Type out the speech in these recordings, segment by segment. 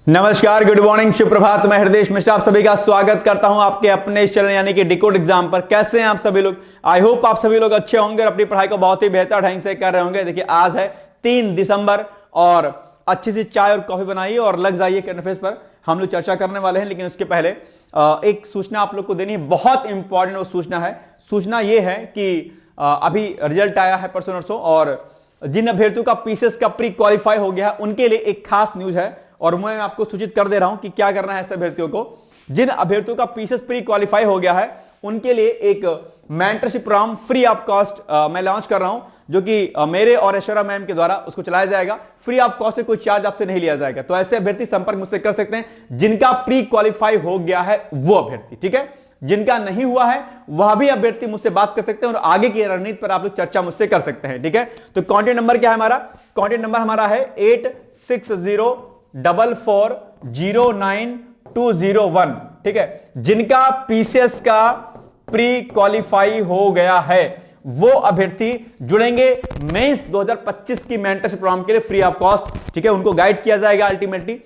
नमस्कार, good morning, सुप्रभात। मैं हृदय मिश्रा आप सभी का स्वागत करता हूं आपके अपने इस चैनल यानी कि डिकोड एग्जाम पर। कैसे हैं आप सभी लोग? आई होप आप सभी लोग अच्छे होंगे और अपनी पढ़ाई को बहुत ही बेहतर ढंग से कर रहे होंगे। देखिए, आज है 3 दिसंबर और अच्छी सी चाय और कॉफी बनाइए और लग जाइए करंट अफेयर्स पर। हम लोग चर्चा करने वाले हैं, लेकिन उसके पहले एक सूचना आप लोग को देनी है, बहुत इंपॉर्टेंट वो सूचना है। सूचना ये है कि अभी रिजल्ट आया है परसों नरसों, और जिन अभ्यर्थियों का पीसीएस का प्री क्वालिफाई हो गया है उनके लिए एक खास न्यूज है, और मैं आपको सूचित कर दे रहा हूं कि क्या करना है ऐसे अभ्यर्थियों को। जिन अभ्यर्थियों का पीसीएस प्री क्वालिफाई हो गया है उनके लिए एक mentorship programme free of cost मैं लॉन्च कर रहा हूं, जो कि मेरे और ऐश्वर्या मैम के द्वारा उसको चलाया जाएगा। फ्री ऑफ कॉस्ट, कोई चार्ज आपसे नहीं लिया जाएगा। तो ऐसे अभ्यर्थी संपर्क मुझसे कर सकते हैं जिनका प्री क्वालिफाई हो गया है वो अभ्यर्थी, ठीक है। जिनका नहीं हुआ है वह भी अभ्यर्थी मुझसे बात कर सकते हैं और आगे की रणनीति पर आप लोग चर्चा मुझसे कर सकते हैं, ठीक है। तो कॉन्टेक्ट नंबर क्या है हमारा? कॉन्टेक्ट नंबर हमारा है 86044409 ठीक है। जिनका पीसीएस का प्री क्वालिफाई हो गया है वो अभ्यर्थी जुड़ेंगे मेंस 2025 की मेंटरशिप प्रोग्राम के लिए फ्री ऑफ कॉस्ट, ठीक है। उनको गाइड किया जाएगा अल्टीमेटली,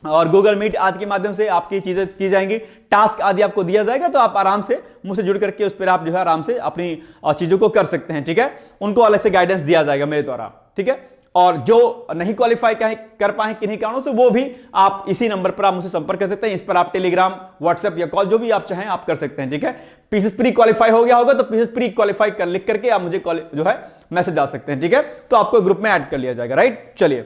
और गूगल मीट आदि के माध्यम से आपकी चीजें की जाएंगी, टास्क आदि आपको दिया जाएगा। तो आप आराम से मुझसे जुड़ करके उस पर आप जो है आराम से अपनी चीजों को कर सकते हैं, ठीक है। उनको अलग से गाइडेंस दिया जाएगा मेरे द्वारा, ठीक है। और जो नहीं क्वालिफाई कर पाए किन्हीं कारणों से, वो भी आप इसी नंबर पर आप मुझसे संपर्क कर सकते हैं। इस पर आप टेलीग्राम, व्हाट्सएप या कॉल जो भी आप चाहें आप कर सकते हैं, ठीक है। पीसीएस प्री क्वालिफाई हो गया होगा तो पीसीएस प्री क्वालिफाई कर लिख करके आप मुझे जो है मैसेज डाल सकते हैं, ठीक है। तो आपको ग्रुप में ऐड कर लिया जाएगा, राइट। चलिए,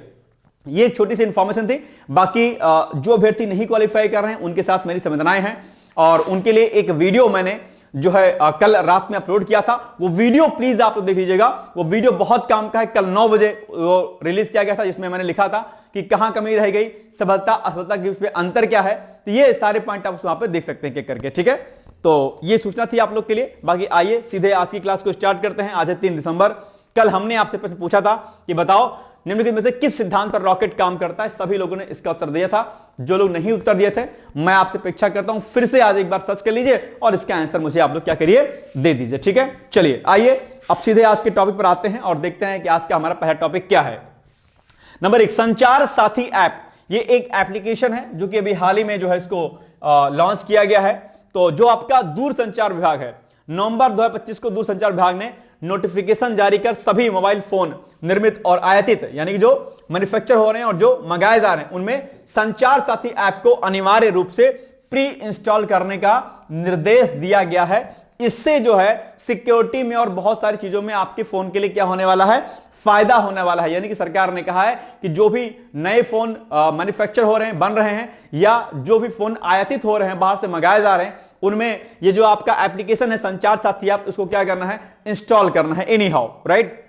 ये एक छोटी सी इंफॉर्मेशन थी। बाकी जो अभ्यर्थी नहीं क्वालिफाई कर रहे हैं उनके साथ मेरी संवेदनाएं हैं, और उनके लिए एक वीडियो मैंने जो है कल रात में अपलोड किया था। वो वीडियो प्लीज आप लोग देख लीजिएगा। वो वीडियो बहुत काम का है। कल 9 बजे वो रिलीज किया गया था, जिसमें मैंने लिखा था कि कहां कमी रह गई, सफलता असफलता के उसमें अंतर क्या है। तो ये सारे पॉइंट आप वहां पर देख सकते हैं करके, ठीक है। तो ये सूचना थी आप लोग के लिए। बाकी आइए सीधे आज की क्लास को स्टार्ट करते हैं। आज है 3 दिसंबर। कल हमने आपसे प्रश्न पूछा था कि बताओ निम्नलिखित में से किस सिद्धांत पर रॉकेट काम करता है। सभी लोगों ने इसका उत्तर दिया था। जो लोग नहीं उत्तर दिए थे, मैं आपसे अपेक्षा करता हूं फिर से आज एक बार सर्च कर लीजिए और इसका आंसर मुझे आप लोग क्या करिए, दे दीजिए, ठीक है। चलिए आइए अब सीधे आज के टॉपिक पर आते हैं और देखते हैं कि आज का हमारा पहला टॉपिक क्या है। नंबर 1, संचार साथी ऐप। ये एक एप्लीकेशन है जो कि अभी हाल ही में जो है इसको लॉन्च किया गया है। तो जो आपका दूरसंचार विभाग है, नवंबर 2025 को दूरसंचार विभाग ने नोटिफिकेशन जारी कर सभी मोबाइल फोन निर्मित और आयातित यानी कि जो मैन्युफैक्चर हो रहे हैं और जो मंगाए जा रहे हैं उनमें संचार साथी ऐप को अनिवार्य रूप से प्री इंस्टॉल करने का निर्देश दिया गया है। इससे जो है सिक्योरिटी में और बहुत सारी चीजों में आपके फोन के लिए क्या होने वाला है, फायदा होने वाला है। यानी कि सरकार ने कहा है कि जो भी नए फोन मैन्युफैक्चर हो रहे हैं, बन रहे हैं, या जो भी फोन आयातित हो रहे हैं, बाहर से मंगाए जा रहे हैं, उनमें ये जो आपका एप्लीकेशन है संचार साथी ऐप, उसको क्या करना है, इंस्टॉल करना है एनी हाउ, राइट।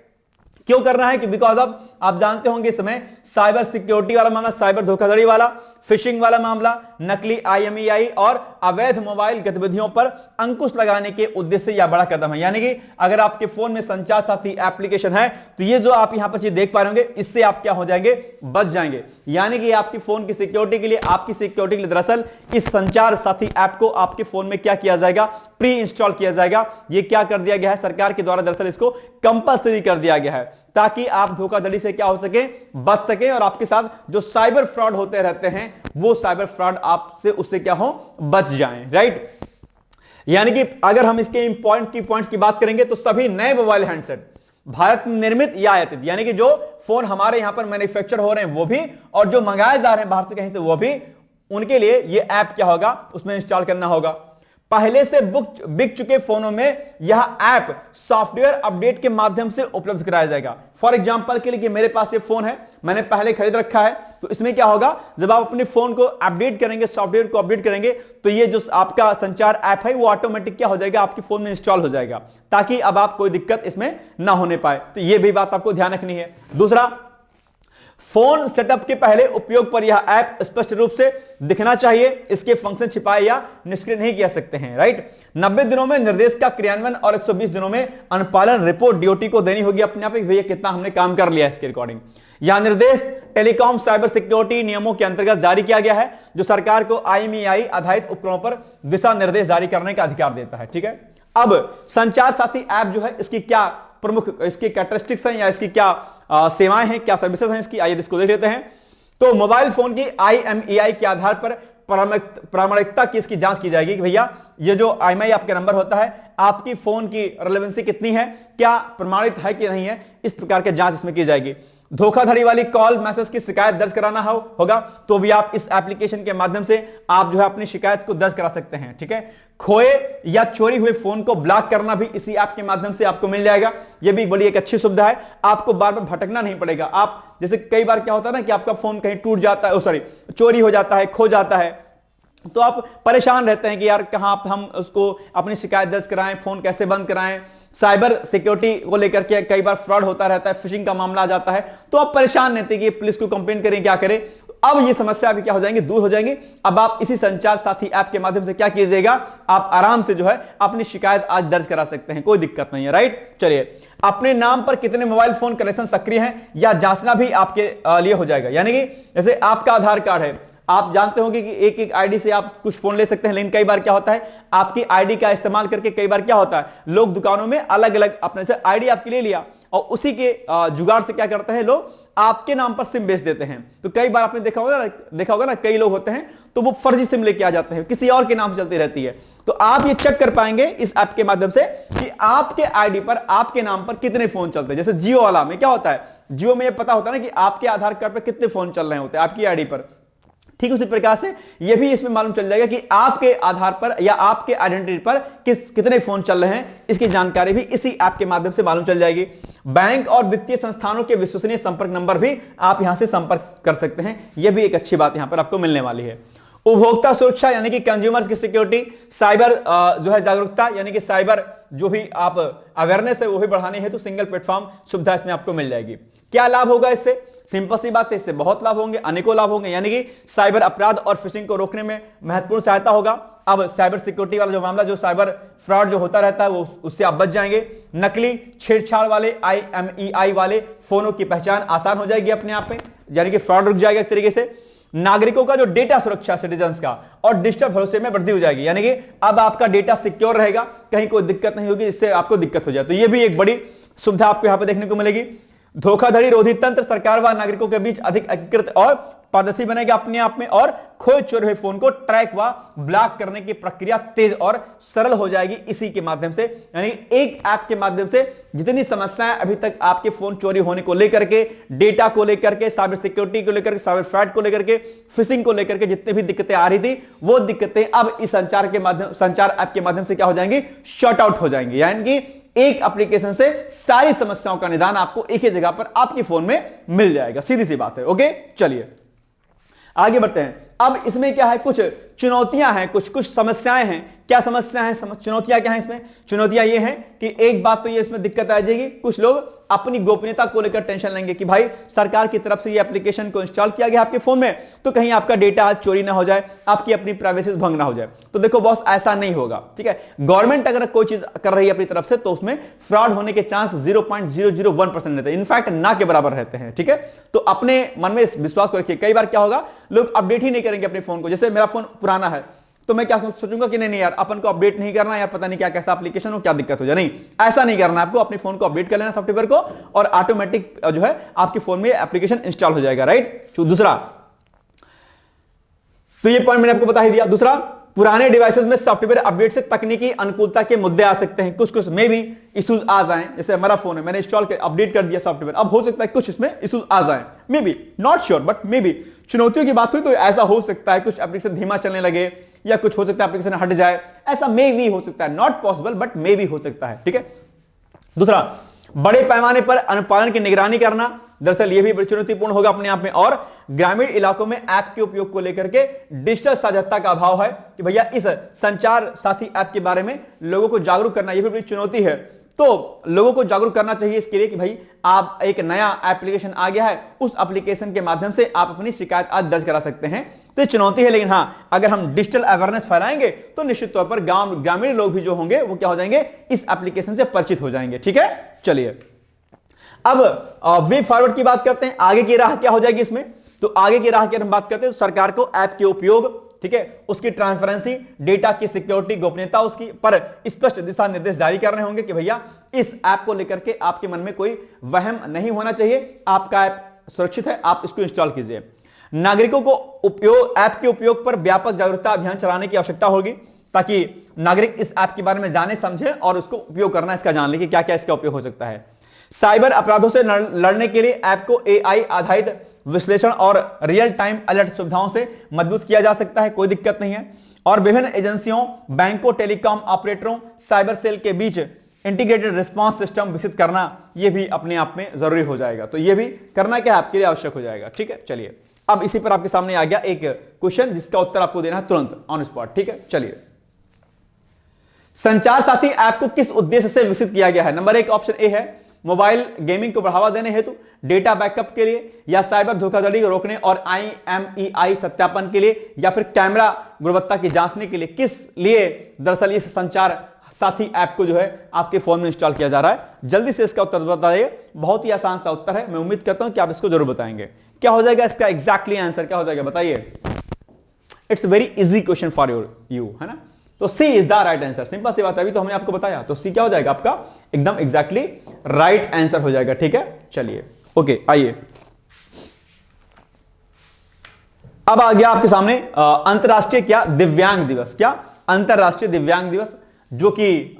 क्यों करना है कि बिकॉज ऑफ आप जानते होंगे इस समय साइबर सिक्योरिटी वाला मामला, साइबर धोखाधड़ी वाला, फिशिंग वाला मामला, नकली आईएमईआई और अवैध मोबाइल गतिविधियों पर अंकुश लगाने के उद्देश्य से यह बड़ा कदम है। यानी कि अगर आपके फोन में संचार साथी एप्लीकेशन है तो ये जो आप यहां पर चीज देख पा रहे होंगे, इससे आप क्या हो जाएंगे, बच जाएंगे। यानी कि आपकी फोन की सिक्योरिटी के लिए, आपकी सिक्योरिटी के लिए दरअसल इस संचार साथी ऐप को आपके फोन में क्या किया जाएगा, प्री इंस्टॉल किया जाएगा। ये क्या कर दिया गया है सरकार के द्वारा, दरअसल इसको कंपल्सरी कर दिया गया है ताकि आप धोखाधड़ी से क्या हो सके, बच सके, और आपके साथ जो साइबर फ्रॉड होते रहते हैं वो साइबर फ्रॉड आपसे उससे क्या हो, बच जाएं, राइट। यानी कि अगर हम इसके इंपॉर्टेंट की पॉइंट्स की बात करेंगे तो सभी नए मोबाइल हैंडसेट भारत में निर्मित या आयातित, यानी कि जो फोन हमारे यहां पर मैन्युफैक्चर हो रहे हैं वो भी, और जो मंगाए जा रहे हैं बाहर से कहीं से वो भी, उनके लिए ये ऐप क्या होगा, उसमें इंस्टॉल करना होगा। पहले से बिक चुके फोनों में यह ऐप सॉफ्टवेयर अपडेट के माध्यम से उपलब्ध कराया जाएगा। फॉर एग्जांपल के लिए कि मेरे पास ये फोन है, मैंने पहले खरीद रखा है, तो इसमें क्या होगा, जब आप अपने फोन को अपडेट करेंगे, सॉफ्टवेयर को अपडेट करेंगे, तो ये जो आपका संचार ऐप है वो ऑटोमेटिक क्या हो जाएगा, आपके फोन में इंस्टॉल हो जाएगा, ताकि अब आप कोई दिक्कत इसमें ना होने पाए। तो ये भी बात आपको ध्यान रखनी है। दूसरा, फोन सेटअप के पहले उपयोग पर यह ऐप स्पष्ट रूप से दिखना चाहिए। इसके फंक्शन छिपाए या निष्क्रिय नहीं किया सकते हैं, राइट। 90 दिनों में निर्देश का क्रियान्वयन और 120 दिनों में अनुपालन रिपोर्ट डीओटी को देनी होगी अपने आप। भैया कितना हमने काम कर लिया है इसके रिकॉर्डिंग। यह निर्देश टेलीकॉम साइबर सिक्योरिटी नियमों के अंतर्गत जारी किया गया है, जो सरकार को आईएमईआई आधारित उपकरणों पर दिशा निर्देश जारी करने का अधिकार देता है, ठीक है। अब संचार साथी ऐप जो है, इसकी क्या प्रमुख इसकी कैरेक्टरिस्टिक्स हैं या इसकी क्या सेवाएं हैं, क्या सर्विसेज हैं इसकी, आइए इसको देख लेते हैं। तो मोबाइल फोन की IMEI के आधार पर प्रामाणिकता की इसकी जांच की जाएगी कि भैया ये जो IMEI आपका नंबर होता है, आपकी फोन की रिलेवेंसी कितनी है, क्या प्रमाणित है कि नहीं है, इस प्रकार की जांच इसमें की जाएगी। धोखाधड़ी वाली कॉल मैसेज की शिकायत दर्ज कराना होगा तो भी आप इस एप्लीकेशन के माध्यम से आप जो है अपनी शिकायत को दर्ज करा सकते हैं। ठीक है, खोए या चोरी हुए फोन को ब्लॉक करना भी इसी ऐप के माध्यम से आपको मिल जाएगा। यह भी बड़ी एक अच्छी सुविधा है, आपको बार बार भटकना नहीं पड़ेगा। आप जैसे कई बार क्या होता है ना कि आपका फोन कहीं टूट जाता है, सॉरी चोरी हो जाता है, खो जाता है, तो आप परेशान रहते हैं कि यार कहां हम उसको अपनी शिकायत दर्ज कराएं, फोन कैसे बंद कराएं। साइबर सिक्योरिटी को लेकर के कई बार फ्रॉड होता रहता है, फिशिंग का मामला आ जाता है, तो आप परेशान रहते हैं कि पुलिस को कंप्लेंट करें, क्या करें। अब ये समस्या अभी क्या हो जाएंगी, दूर हो जाएंगी। अब आप इसी संचार साथी ऐप के माध्यम से क्या कीजिएगा, आप आराम से जो है अपनी शिकायत आज दर्ज करा सकते हैं, कोई दिक्कत नहीं है। राइट, चलिए, अपने नाम पर कितने मोबाइल फोन कनेक्शन सक्रिय हैं या जांचना भी आपके लिए हो जाएगा। यानी कि जैसे आपका आधार कार्ड है, आप जानते होंगे कि एक एक आईडी से आप कुछ फोन ले सकते हैं, लेकिन कई बार क्या होता है आपकी आईडी का इस्तेमाल करके कई बार क्या होता है लोग दुकानों में अलग अलग अपने से आईडी आपके ले लिया और उसी के जुगाड़ से क्या करते हैं लोग आपके नाम पर सिम बेच देते हैं। तो कई बार आपने देखा होगा ना कई लोग होते हैं तो वो फर्जी सिम लेके आ जाते हैं, किसी और के नाम से चलती रहती है। तो आप ये चेक कर पाएंगे इस ऐप के माध्यम से कि आपके आईडी पर आपके नाम पर कितने फोन चलते हैं। जैसे जियो वाला में क्या होता है, जियो में ये पता होता है ना कि आपके आधार कार्ड पर कितने फोन चल रहे होते हैं आपकी आईडी पर। ठीक उसी प्रकार से यह भी इसमें मालूम चल जाएगा कि आपके आधार पर या आपके आइडेंटिटी पर कितने फोन चल रहे हैं, इसकी जानकारी भी इसी ऐप के माध्यम से मालूम चल जाएगी। बैंक और वित्तीय संस्थानों के विश्वसनीय संपर्क नंबर भी आप यहां से संपर्क कर सकते हैं, यह भी एक अच्छी बात यहां पर आपको मिलने वाली है। उपभोक्ता सुरक्षा यानी कि कंज्यूमर्स की सिक्योरिटी, साइबर जो है जागरूकता यानी कि साइबर जो भी आप अवेयरनेस है वो भी बढ़ाने हेतु सिंगल प्लेटफॉर्म सुविधा इसमें आपको मिल जाएगी। क्या लाभ होगा इससे, सिंपल सी बात है, इससे बहुत लाभ होंगे, अनेकों लाभ होंगे। यानी कि साइबर अपराध और फिशिंग को रोकने में महत्वपूर्ण सहायता होगा। अब साइबर सिक्योरिटी वाला जो मामला, जो साइबर फ्रॉड जो होता रहता है वो उससे आप बच जाएंगे। नकली छेड़छाड़ वाले IMEI वाले फोनों की पहचान आसान हो जाएगी अपने आप में, यानी कि फ्रॉड रुक जाएगा एक तरीके से। नागरिकों का जो डेटा सुरक्षा सिटीजन्स का और डिजिटल भरोसे में वृद्धि हो जाएगी, यानी कि अब आपका डेटा सिक्योर रहेगा, कहीं कोई दिक्कत नहीं होगी जिससे आपको दिक्कत हो जाए। तो यह भी एक बड़ी सुविधा आपको यहां पर देखने को मिलेगी। धोखाधड़ी रोधी तंत्र सरकार व नागरिकों के बीच अधिक एकीकृत और पारदर्शी बनेगा अपने आप में, और खोए चोरी हुए फोन को ट्रैक व ब्लॉक करने की प्रक्रिया तेज और सरल हो जाएगी इसी के माध्यम से। यानी एक ऐप के माध्यम से जितनी समस्याएं अभी तक आपके फोन चोरी होने को लेकर के, डेटा को लेकर के, साइबर सिक्योरिटी को लेकर के, साइबर फ्रॉड को लेकर के, फिशिंग को लेकर के जितनी भी दिक्कतें आ रही थी, वो दिक्कतें अब इस संचार ऐप के माध्यम से क्या हो जाएंगी, शॉर्ट आउट हो जाएंगी। यानी कि एक एप्लीकेशन से सारी समस्याओं का निदान आपको एक ही जगह पर आपके फोन में मिल जाएगा, सीधी सी बात है। ओके, चलिए आगे बढ़ते हैं। अब इसमें क्या है, कुछ चुनौतियां हैं, कुछ समस्याएं हैं। क्या समस्या है, चुनौतियां क्या है इसमें? चुनौतियां ये हैं कि एक बात तो ये इसमें दिक्कत आ जाएगी, कुछ लोग अपनी गोपनीयता को लेकर टेंशन लेंगे कि भाई सरकार की तरफ से ये एप्लीकेशन को इंस्टॉल किया गया आपके फोन में, तो कहीं आपका डेटा चोरी ना हो जाए, आपकी अपनी प्राइवेसी भंग ना हो जाए। तो देखो बॉस, ऐसा नहीं होगा। ठीक है, गवर्नमेंट अगर कोई चीज कर रही है अपनी तरफ से तो उसमें फ्रॉड होने के चांस 0.001% रहते हैं, इनफैक्ट ना के बराबर रहते हैं। ठीक है, तो अपने मन में विश्वास को रखिए। कई बार क्या होगा, लोग अपडेट ही नहीं करेंगे अपने फोन को। जैसे मेरा फोन पुराना है तो मैं क्या सोचूंगा कि नहीं यार अपन को अपडेट नहीं करना, यार पता नहीं क्या कैसा एप्लीकेशन हो, क्या दिक्कत हो जाए। नहीं, ऐसा नहीं करना, आपको अपने फोन को अपडेट कर लेना सॉफ्टवेयर को, और ऑटोमेटिक जो है आपके फोन में एप्लीकेशन इंस्टॉल हो जाएगा। राइट, दूसरा तो ये पॉइंट मैंने आपको बता ही दिया। दूसरा, पुराने डिवाइसेस में सॉफ्टवेयर अपडेट से तकनीकी अनुकूलता के मुद्दे आ सकते हैं, कुछ में भी इश्यूज आ जाएं। जैसे हमारा फोन है, मैंने इंस्टॉल कर अपडेट कर दिया सॉफ्टवेयर, अब हो सकता है कुछ इसमें इश्यूज आ जाएं, may be, not sure but may be. चुनौतियों की बात हुई तो ऐसा हो सकता है, कुछ एप्लीकेशन धीमा चलने लगे या कुछ हो सकता है एप्लीकेशन हट जाए, ऐसा मे भी हो सकता है, नॉट पॉसिबल बट मे भी हो सकता है। ठीक है, दूसरा, बड़े पैमाने पर अनुपालन की निगरानी करना, दरअसल यह भी बड़ी चुनौतीपूर्ण होगा अपने आप में। और ग्रामीण इलाकों में ऐप के उपयोग को लेकर के डिजिटल साझरता का अभाव है कि भैया इस संचार साथी ऐप के बारे में लोगों को जागरूक करना, यह भी बड़ी चुनौती है। तो लोगों को जागरूक करना चाहिए इसके लिए कि भाई आप एक नया एप्लीकेशन आ गया है, उस एप्लीकेशन के माध्यम से आप अपनी शिकायत आज दर्ज करा सकते हैं। तो ये चुनौती है, लेकिन हां, अगर हम डिजिटल अवेयरनेस फैलाएंगे तो निश्चित तौर पर ग्रामीण लोग भी जो होंगे वो क्या हो जाएंगे, इस एप्लीकेशन से परिचित हो जाएंगे। ठीक है, चलिए अब वे फॉरवर्ड की बात करते हैं। आगे की राह क्या हो जाएगी इसमें, तो आगे की राह की हम बात करते हैं तो सरकार को ऐप के उपयोग, ठीक है, उसकी ट्रांसपेरेंसी, डेटा की सिक्योरिटी, गोपनीयता उसकी पर स्पष्ट दिशा निर्देश जारी करने होंगे कि भैया इस ऐप को लेकर के आपके मन में कोई वहम नहीं होना चाहिए, आपका ऐप सुरक्षित है, आप इसको इंस्टॉल कीजिए। नागरिकों को ऐप के उपयोग पर व्यापक जागरूकता अभियान चलाने की आवश्यकता होगी, ताकि नागरिक इस ऐप के बारे में जाने समझे और उसको उपयोग करना इसका जान ले कि क्या क्या इसका उपयोग हो सकता है। साइबर अपराधों से लड़ने के लिए ऐप को AI आधारित विश्लेषण और रियल टाइम अलर्ट सुविधाओं से मजबूत किया जा सकता है, कोई दिक्कत नहीं है। और विभिन्न एजेंसियों, बैंकों, टेलीकॉम ऑपरेटरों, साइबर सेल के बीच इंटीग्रेटेड रिस्पांस सिस्टम विकसित करना, यह भी अपने आप में जरूरी हो जाएगा। तो यह भी करना क्या आपके लिए आवश्यक हो जाएगा। ठीक है, चलिए अब इसी पर आपके सामने आ गया एक क्वेश्चन जिसका उत्तर आपको देना है तुरंत ऑन स्पॉट। ठीक है, चलिए। संचार साथी ऐप को किस उद्देश्य से विकसित किया गया है? नंबर 1 ऑप्शन ए है मोबाइल गेमिंग को बढ़ावा देने हेतु, डेटा बैकअप के लिए, या साइबर धोखाधड़ी को रोकने और IMEI सत्यापन के लिए, या फिर कैमरा गुणवत्ता की जांचने के लिए। किस लिए दरअसल इस संचार साथी ऐप को जो है आपके फोन में इंस्टॉल किया जा रहा है? जल्दी से इसका उत्तर बताइए। बहुत ही आसान सा उत्तर है, मैं उम्मीद करता हूं कि आप इसको जरूर बताएंगे। क्या हो जाएगा इसका एग्जैक्टली आंसर, क्या हो जाएगा बताइए? It's very easy question for you, है ना? तो C is the right answer. Simple सी बात है, अभी तो हमने आपको बताया। तो सी क्या हो जाएगा आपका? एकदम एग्जैक्टली राइट आंसर हो जाएगा। ठीक है, चलिए ओके, आइए अब आ गया आपके सामने अंतरराष्ट्रीय क्या दिव्यांग दिवस। क्या अंतरराष्ट्रीय दिव्यांग दिवस, जो कि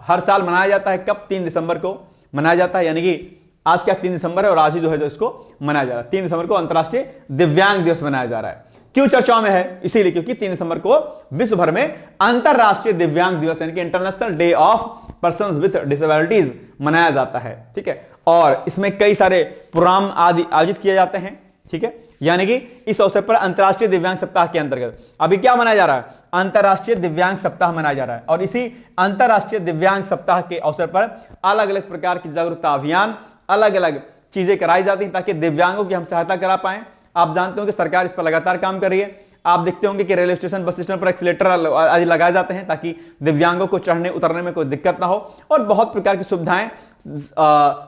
हर साल मनाया जाता है। कब? 3 दिसंबर को मनाया जाता है, यानी कि आज क्या 3 दिसंबर है और आज ही जो है इसको मनाया जा रहा है। 3 दिसंबर को अंतरराष्ट्रीय दिव्यांग दिवस मनाया जा रहा है। क्यों चर्चाओं में है? इसीलिए क्योंकि 3 दिसंबर को विश्व भर में अंतरराष्ट्रीय दिव्यांग दिवस यानी कि international day of persons with disabilities मनाया जाता है। ठीक है, और इसमें कई सारे प्रोग्राम आदि आयोजित किए जाते हैं। ठीक है, यानी कि इस अवसर पर अंतरराष्ट्रीय दिव्यांग सप्ताह के अंतर्गत अभी क्या मनाया जा रहा है? अंतरराष्ट्रीय दिव्यांग सप्ताह मनाया जा रहा है। और इसी अंतरराष्ट्रीय दिव्यांग सप्ताह के अवसर पर अलग अलग प्रकार की जागरूकता अभियान, अलग अलग चीजें कराई जाती हैं ताकि दिव्यांगों की हम सहायता करा पाए। आप जानते हो कि सरकार इस पर लगातार काम कर रही है। आप देखते होंगे कि रेलवे स्टेशन, बस स्टेशन पर एक्सीलेटर आदि लगाए जाते हैं ताकि दिव्यांगों को चढ़ने उतरने में कोई दिक्कत ना हो। और बहुत प्रकार की सुविधाएं,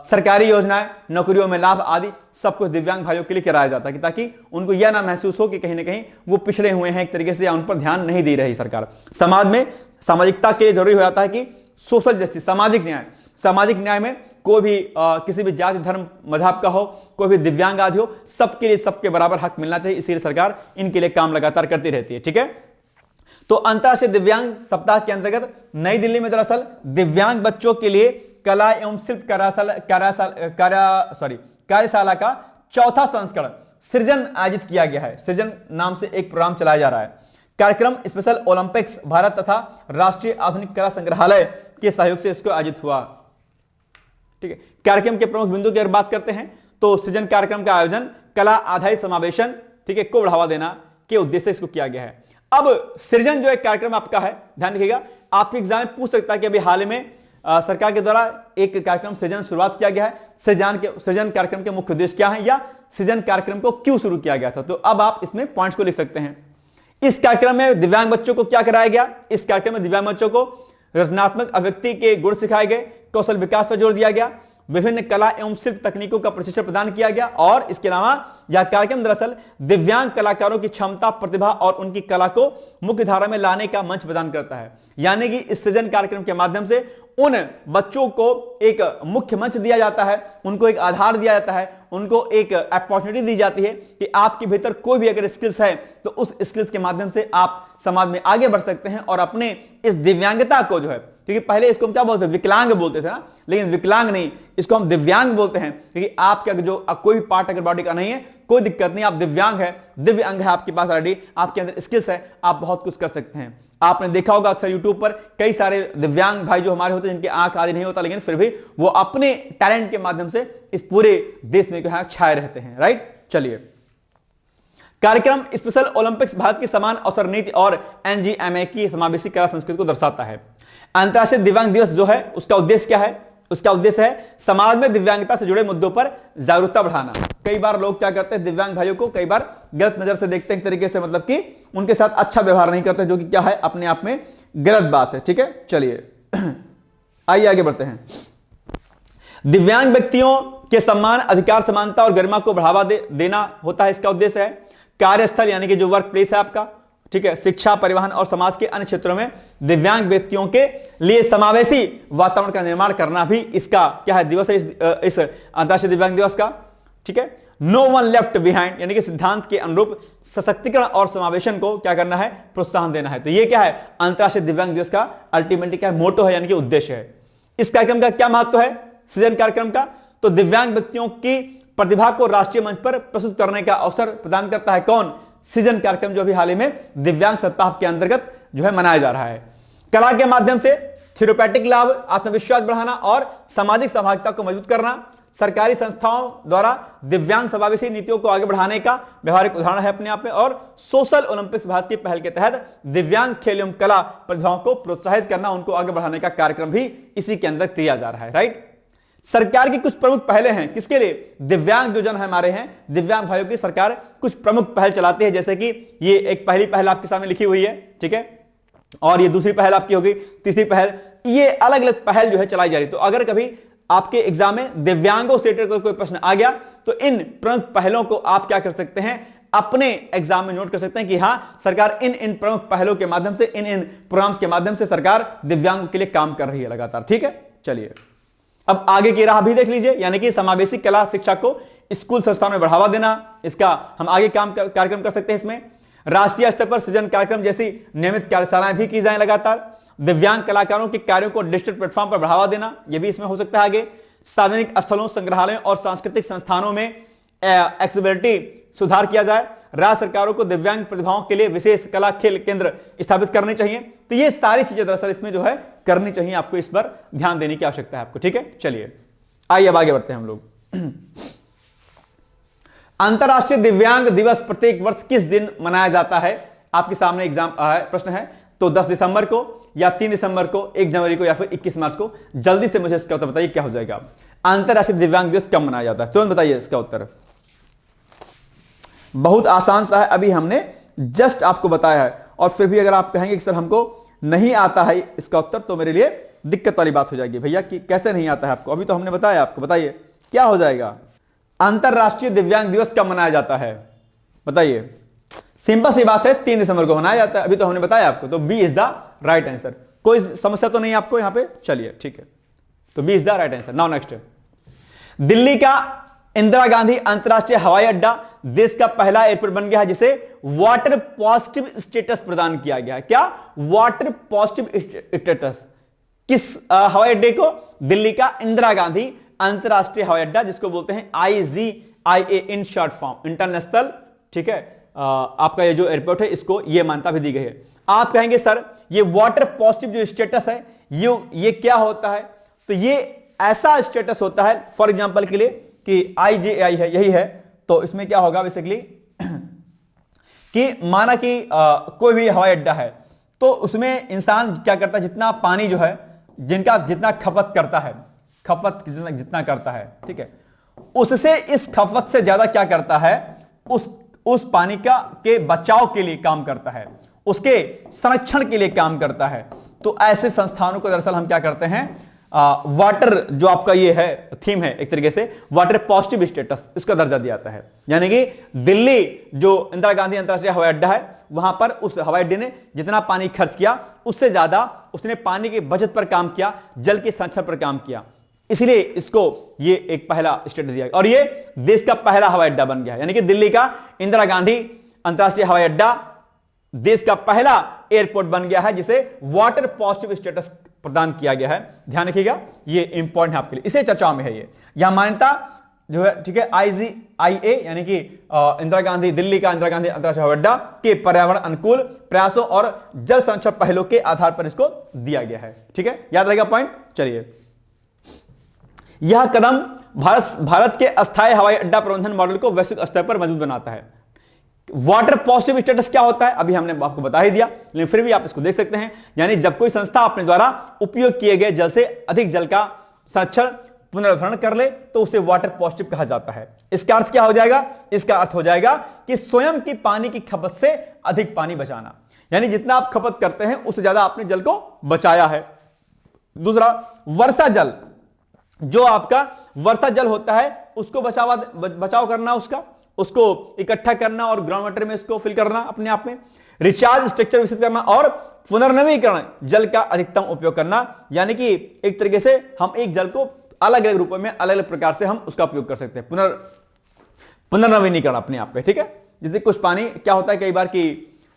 सरकारी योजनाएं, नौकरियों में लाभ आदि सब कुछ दिव्यांग भाइयों के लिए कराया जाता है ताकि उनको यह ना महसूस हो कि कहीं ना कहीं वो पिछड़े हुए हैं एक तरीके से, या उन पर ध्यान नहीं दे रही सरकार। समाज में सामाजिकता के लिए जरूरी हो जाता है कि सोशल जस्टिस, सामाजिक न्याय में कोई भी किसी भी जाति, धर्म, मजहब का हो, कोई भी दिव्यांग आदि हो, सबके लिए सबके बराबर हक मिलना चाहिए। इसीलिए सरकार इनके लिए काम लगातार करती रहती है। ठीक है, तो अंतरराष्ट्रीय दिव्यांग सप्ताह के अंतर्गत नई दिल्ली में दरअसल दिव्यांग बच्चों के लिए कला एवं शिल्प कार्यशाला का 4था संस्करण सृजन आयोजित किया गया है। सृजन नाम से एक प्रोग्राम चलाया जा रहा है। कार्यक्रम स्पेशल ओलंपिक्स भारत तथा राष्ट्रीय आधुनिक कला संग्रहालय के सहयोग से इसको आयोजित हुआ। ठीक है, कार्यक्रम के प्रमुख बिंदु की अगर बात करते हैं तो सृजन कार्यक्रम का आयोजन कला आधारित समावेशन, ठीक है, को बढ़ावा देना के उद्देश्य से इसको किया गया है। अब सृजन जो एक कार्यक्रम आपका है, ध्यान रखिएगा, आपके एग्जाम में पूछ सकता है कि अभी हाल में सरकार के द्वारा एक कार्यक्रम सृजन शुरुआत किया गया है। सृजन कार्यक्रम के मुख्य उद्देश्य क्या है या सृजन कार्यक्रम को क्यों शुरू किया गया था। तो अब आप इसमें पॉइंट्स को लिख सकते हैं। इस कार्यक्रम में दिव्यांग बच्चों को क्या कराया गया? इस कार्यक्रम में दिव्यांग बच्चों को रचनात्मक अभिव्यक्ति के गुण सिखाए गए, कौशल विकास पर जोर दिया गया, विभिन्न कला एवं शिल्प तकनीकों का प्रशिक्षण प्रदान किया गया। और इसके अलावा यह कार्यक्रम दरअसल दिव्यांग कलाकारों की क्षमता, प्रतिभा और उनकी कला को मुख्य धारा में लाने का मंच प्रदान करता है। यानी कि इस सृजन कार्यक्रम के माध्यम से उन बच्चों को एक मुख्य मंच दिया जाता है, उनको एक आधार दिया जाता है, उनको एक अपॉर्चुनिटी दी जाती है कि आपके भीतर कोई भी अगर स्किल्स है तो उस स्किल्स के माध्यम से आप समाज में आगे बढ़ सकते हैं और अपने इस दिव्यांगता को जो है, क्योंकि पहले इसको हम क्या बोलते थे, विकलांग बोलते थे ना, लेकिन विकलांग नहीं, इसको हम दिव्यांग बोलते हैं क्योंकि आपका जो कोई भी पार्ट अगर बॉडी का नहीं है, कोई दिक्कत नहीं, आप दिव्यांग है, दिव्य अंग है आपके पास ऑलरेडी, आपके अंदर स्किल्स है, आप बहुत कुछ कर सकते हैं। आपने देखा होगा अक्सर यूट्यूब पर कई सारे दिव्यांग भाई जो हमारे होते हैं जिनके आंख आदि नहीं होता, लेकिन फिर भी वो अपने टैलेंट के माध्यम से इस पूरे देश में छाए रहते हैं। राइट, चलिए। कार्यक्रम स्पेशल ओलंपिक्स भारत की समान अवसर नीति और NGMA की समावेशी कला संस्कृति को दर्शाता है। अंतरराष्ट्रीय दिव्यांग दिवस जो है उसका उद्देश्य क्या है? उसका उद्देश्य है समाज में दिव्यांगता से जुड़े मुद्दों पर जागरूकता बढ़ाना। कई बार लोग क्या करते हैं, दिव्यांग भाइयों को कई बार गलत नजर से देखते हैं, एक तरीके से मतलब कि उनके साथ अच्छा व्यवहार नहीं करते, जो कि क्या है, अपने आप में गलत बात है। ठीक है, चलिए आइए आगे बढ़ते हैं। दिव्यांग व्यक्तियों के सम्मान, अधिकार, समानता और गरिमा को बढ़ावा देना होता है, इसका उद्देश्य है। कार्यस्थल यानी कि जो वर्क प्लेस है आपका, ठीक है, शिक्षा, परिवहन और समाज के अन्य क्षेत्रों में दिव्यांग व्यक्तियों के लिए समावेशी वातावरण का निर्माण करना भी इसका क्या है, दिवस है, इस अंतरराष्ट्रीय दिव्यांग दिवस का। ठीक है, नो वन लेफ्ट बिहाइंड, यानी कि सिद्धांत के अनुरूप सशक्तिकरण और समावेशन को क्या करना है, प्रोत्साहन देना है। तो ये क्या है, अंतरराष्ट्रीय दिव्यांग दिवस का अल्टीमेटली क्या है, मोटो है, यानी कि उद्देश्य है। इस कार्यक्रम का क्या महत्व है, सृजन कार्यक्रम का, तो दिव्यांग व्यक्तियों की प्रतिभा को राष्ट्रीय मंच पर प्रस्तुत करने का अवसर प्रदान करता है। कौन, सृजन कार्यक्रम, जो अभी हाल ही में दिव्यांग सप्ताह के अंतर्गत जो है मनाया जा रहा है। कला के माध्यम से थ्योरेटिक लाभ, आत्मविश्वास बढ़ाना और सामाजिक सहभागिता को मजबूत करना, सरकारी संस्थाओं द्वारा दिव्यांग समावेशी नीतियों को आगे बढ़ाने का व्यवहारिक उदाहरण है अपने आप में। और सोशल ओलंपिक्स भारत की पहल के तहत दिव्यांग खेल एवं कला प्रतिभाओं को प्रोत्साहित करना, उनको आगे बढ़ाने का कार्यक्रम भी इसी के अंदर किया जा रहा है। राइट, सरकार की कुछ प्रमुख पहलें हैं, किसके लिए, दिव्यांग जो जन हमारे हैं, दिव्यांग भाइयों की सरकार कुछ प्रमुख पहल चलाती है। जैसे कि ये एक पहली पहल आपके सामने लिखी हुई है, ठीक है, और ये दूसरी पहल आपकी होगी, तीसरी पहल, ये अलग अलग पहल जो है चलाई जा रही है। तो अगर कभी आपके एग्जाम में दिव्यांगों से रिलेटेड कोई प्रश्न आ गया तो इन प्रमुख पहलों को आप क्या कर सकते हैं, अपने एग्जाम में नोट कर सकते हैं कि हां, सरकार इन प्रमुख पहलों के माध्यम से, इन प्रोग्राम्स के माध्यम से सरकार दिव्यांगों के लिए काम कर रही है लगातार। ठीक है, चलिए अब आगे की राह भी देख लीजिए, यानी कि समावेशी कला शिक्षा को स्कूल संस्थानों में बढ़ावा देना, इसका हम आगे कार्यक्रम कर सकते हैं। इसमें राष्ट्रीय स्तर पर सृजन कार्यक्रम जैसी नियमित कार्यशालाएं भी की जाएं लगातार। दिव्यांग कलाकारों के कार्यों को डिजिटल प्लेटफॉर्म पर बढ़ावा देना, यह भी इसमें हो सकता है आगे। सार्वजनिक स्थलों, संग्रहालयों और सांस्कृतिक संस्थानों में एक्सेसिबिलिटी सुधार किया जाए। राज्य सरकारों को दिव्यांग प्रतिभाओं के लिए विशेष कला खेल केंद्र स्थापित करने चाहिए। तो ये सारी चीजें दरअसल इसमें जो है करनी चाहिए, आपको इस पर ध्यान देने की आवश्यकता है आपको। ठीक है, चलिए आइए अब आगे बढ़ते हैं हम लोग। अंतरराष्ट्रीय दिव्यांग दिवस प्रत्येक वर्ष किस दिन मनाया जाता है, आपके सामने एग्जाम प्रश्न है। तो 10 दिसंबर को या 3 दिसंबर को, 1 जनवरी को या फिर 21 मार्च को। जल्दी से मुझे इसका उत्तर बताइए, क्या हो जाएगा, अंतरराष्ट्रीय दिव्यांग दिवस कब मनाया जाता है, तुरंत बताइए इसका उत्तर। बहुत आसान सा है, अभी हमने जस्ट आपको बताया है, और फिर भी अगर आप कहेंगे कि सर हमको नहीं आता है इसका उत्तर, तो मेरे लिए दिक्कत वाली बात हो जाएगी भैया कि कैसे नहीं आता है आपको, अभी तो हमने बताया आपको। बताइए क्या हो जाएगा, अंतरराष्ट्रीय दिव्यांग दिवस कब मनाया जाता है, बताइए। सिंपल सी बात है, 3 दिसंबर को मनाया जाता है, अभी तो हमने बताया आपको। तो B is the right answer. कोई समस्या तो नहीं आपको यहां पे, चलिए ठीक है, तो B is the right answer. Now next, Delhi का इंदिरा गांधी अंतरराष्ट्रीय हवाई अड्डा देश का पहला एयरपोर्ट बन गया है जिसे वाटर पॉजिटिव स्टेटस प्रदान किया गया है। क्या, वाटर पॉजिटिव स्टेटस, किस हवाई अड्डे को, दिल्ली का इंदिरा गांधी अंतरराष्ट्रीय हवाई अड्डा, जिसको बोलते हैं IGIA in short form, international. ठीक है, आपका ये जो एयरपोर्ट है इसको ये मान्यता भी दी गई है। आप कहेंगे सर ये वाटर पॉजिटिव जो स्टेटस है ये क्या होता है, तो ये ऐसा स्टेटस होता है, फॉर एग्जांपल के लिए कि IGI है, यही है, तो इसमें क्या होगा बेसिकली कि माना कि कोई भी हवाई अड्डा है, तो उसमें इंसान क्या करता है, जितना पानी जो है, जिनका जितना खपत करता है, खपत जितना करता है, ठीक है, उससे इस खपत से ज्यादा क्या करता है, उस पानी का के बचाव के लिए काम करता है, उसके संरक्षण के लिए काम करता है। तो ऐसे संस्थानों को दरअसल हम क्या करते हैं, वाटर जो आपका ये है थीम है, एक तरीके से वाटर पॉजिटिव स्टेटस, इसका दर्जा दिया जाता है। यानी कि दिल्ली जो इंदिरा गांधी अंतरराष्ट्रीय हवाई अड्डा है, वहां पर उस हवाई अड्डे ने जितना पानी खर्च किया उससे ज्यादा उसने पानी की बचत पर काम किया, जल के संरक्षण पर काम किया, इसलिए इसको ये एक पहला स्टेटस दिया गया और ये देश का पहला हवाई अड्डा बन गया। यानी कि दिल्ली का इंदिरा गांधी अंतरराष्ट्रीय हवाई अड्डा देश का पहला एयरपोर्ट बन गया है जिसे वाटर पॉजिटिव स्टेटस प्रदान किया गया है। ध्यान रखिएगा, ये इंपॉर्टेंट है आपके लिए, इसे चर्चाओं में है ये। यहां मान्यता जो है, ठीक है, IGIA यानी कि इंदिरा गांधी, दिल्ली का इंदिरा गांधी अंतरराष्ट्रीय हवाई अड्डा के पर्यावरण अनुकूल प्रयासों और जल संरक्षण पहलों के आधार पर इसको दिया गया है। ठीक है, याद रहेगा पॉइंट। चलिए, यह कदम भारत के अस्थायी हवाई अड्डा प्रबंधन मॉडल को वैश्विक स्तर पर मजबूत बनाता है। वाटर पॉजिटिव स्टेटस क्या होता है अभी हमने आपको बता ही दिया, लेकिन फिर भी आप इसको देख सकते हैं। यानी जब कोई संस्था अपने द्वारा उपयोग किए गए जल से अधिक जल का संरक्षण पुनर्भरण कर ले तो उसे वाटर पॉजिटिव कहा जाता है। इसका अर्थ क्या हो जाएगा, इसका अर्थ हो जाएगा कि स्वयं की पानी की खपत से अधिक पानी बचाना, यानी जितना आप खपत करते हैं उससे ज्यादा आपने जल को बचाया है। दूसरा, वर्षा जल, जो आपका वर्षा जल होता है उसको बचाव करना, उसको इकट्ठा करना और ग्राउंड वाटर में इसको फिल करना अपने आप में। रिचार्ज स्ट्रक्चर विकसित करना और पुनर्नवीकरण जल का अधिकतम उपयोग करना, यानी कि एक तरीके से हम एक जल को अलग अलग रूपों में अलग अलग प्रकार से हम उसका उपयोग कर सकते हैं। पुनर्नवीनीकरण अपने आप पे, ठीक है। जैसे कुछ पानी क्या होता है कई बार कि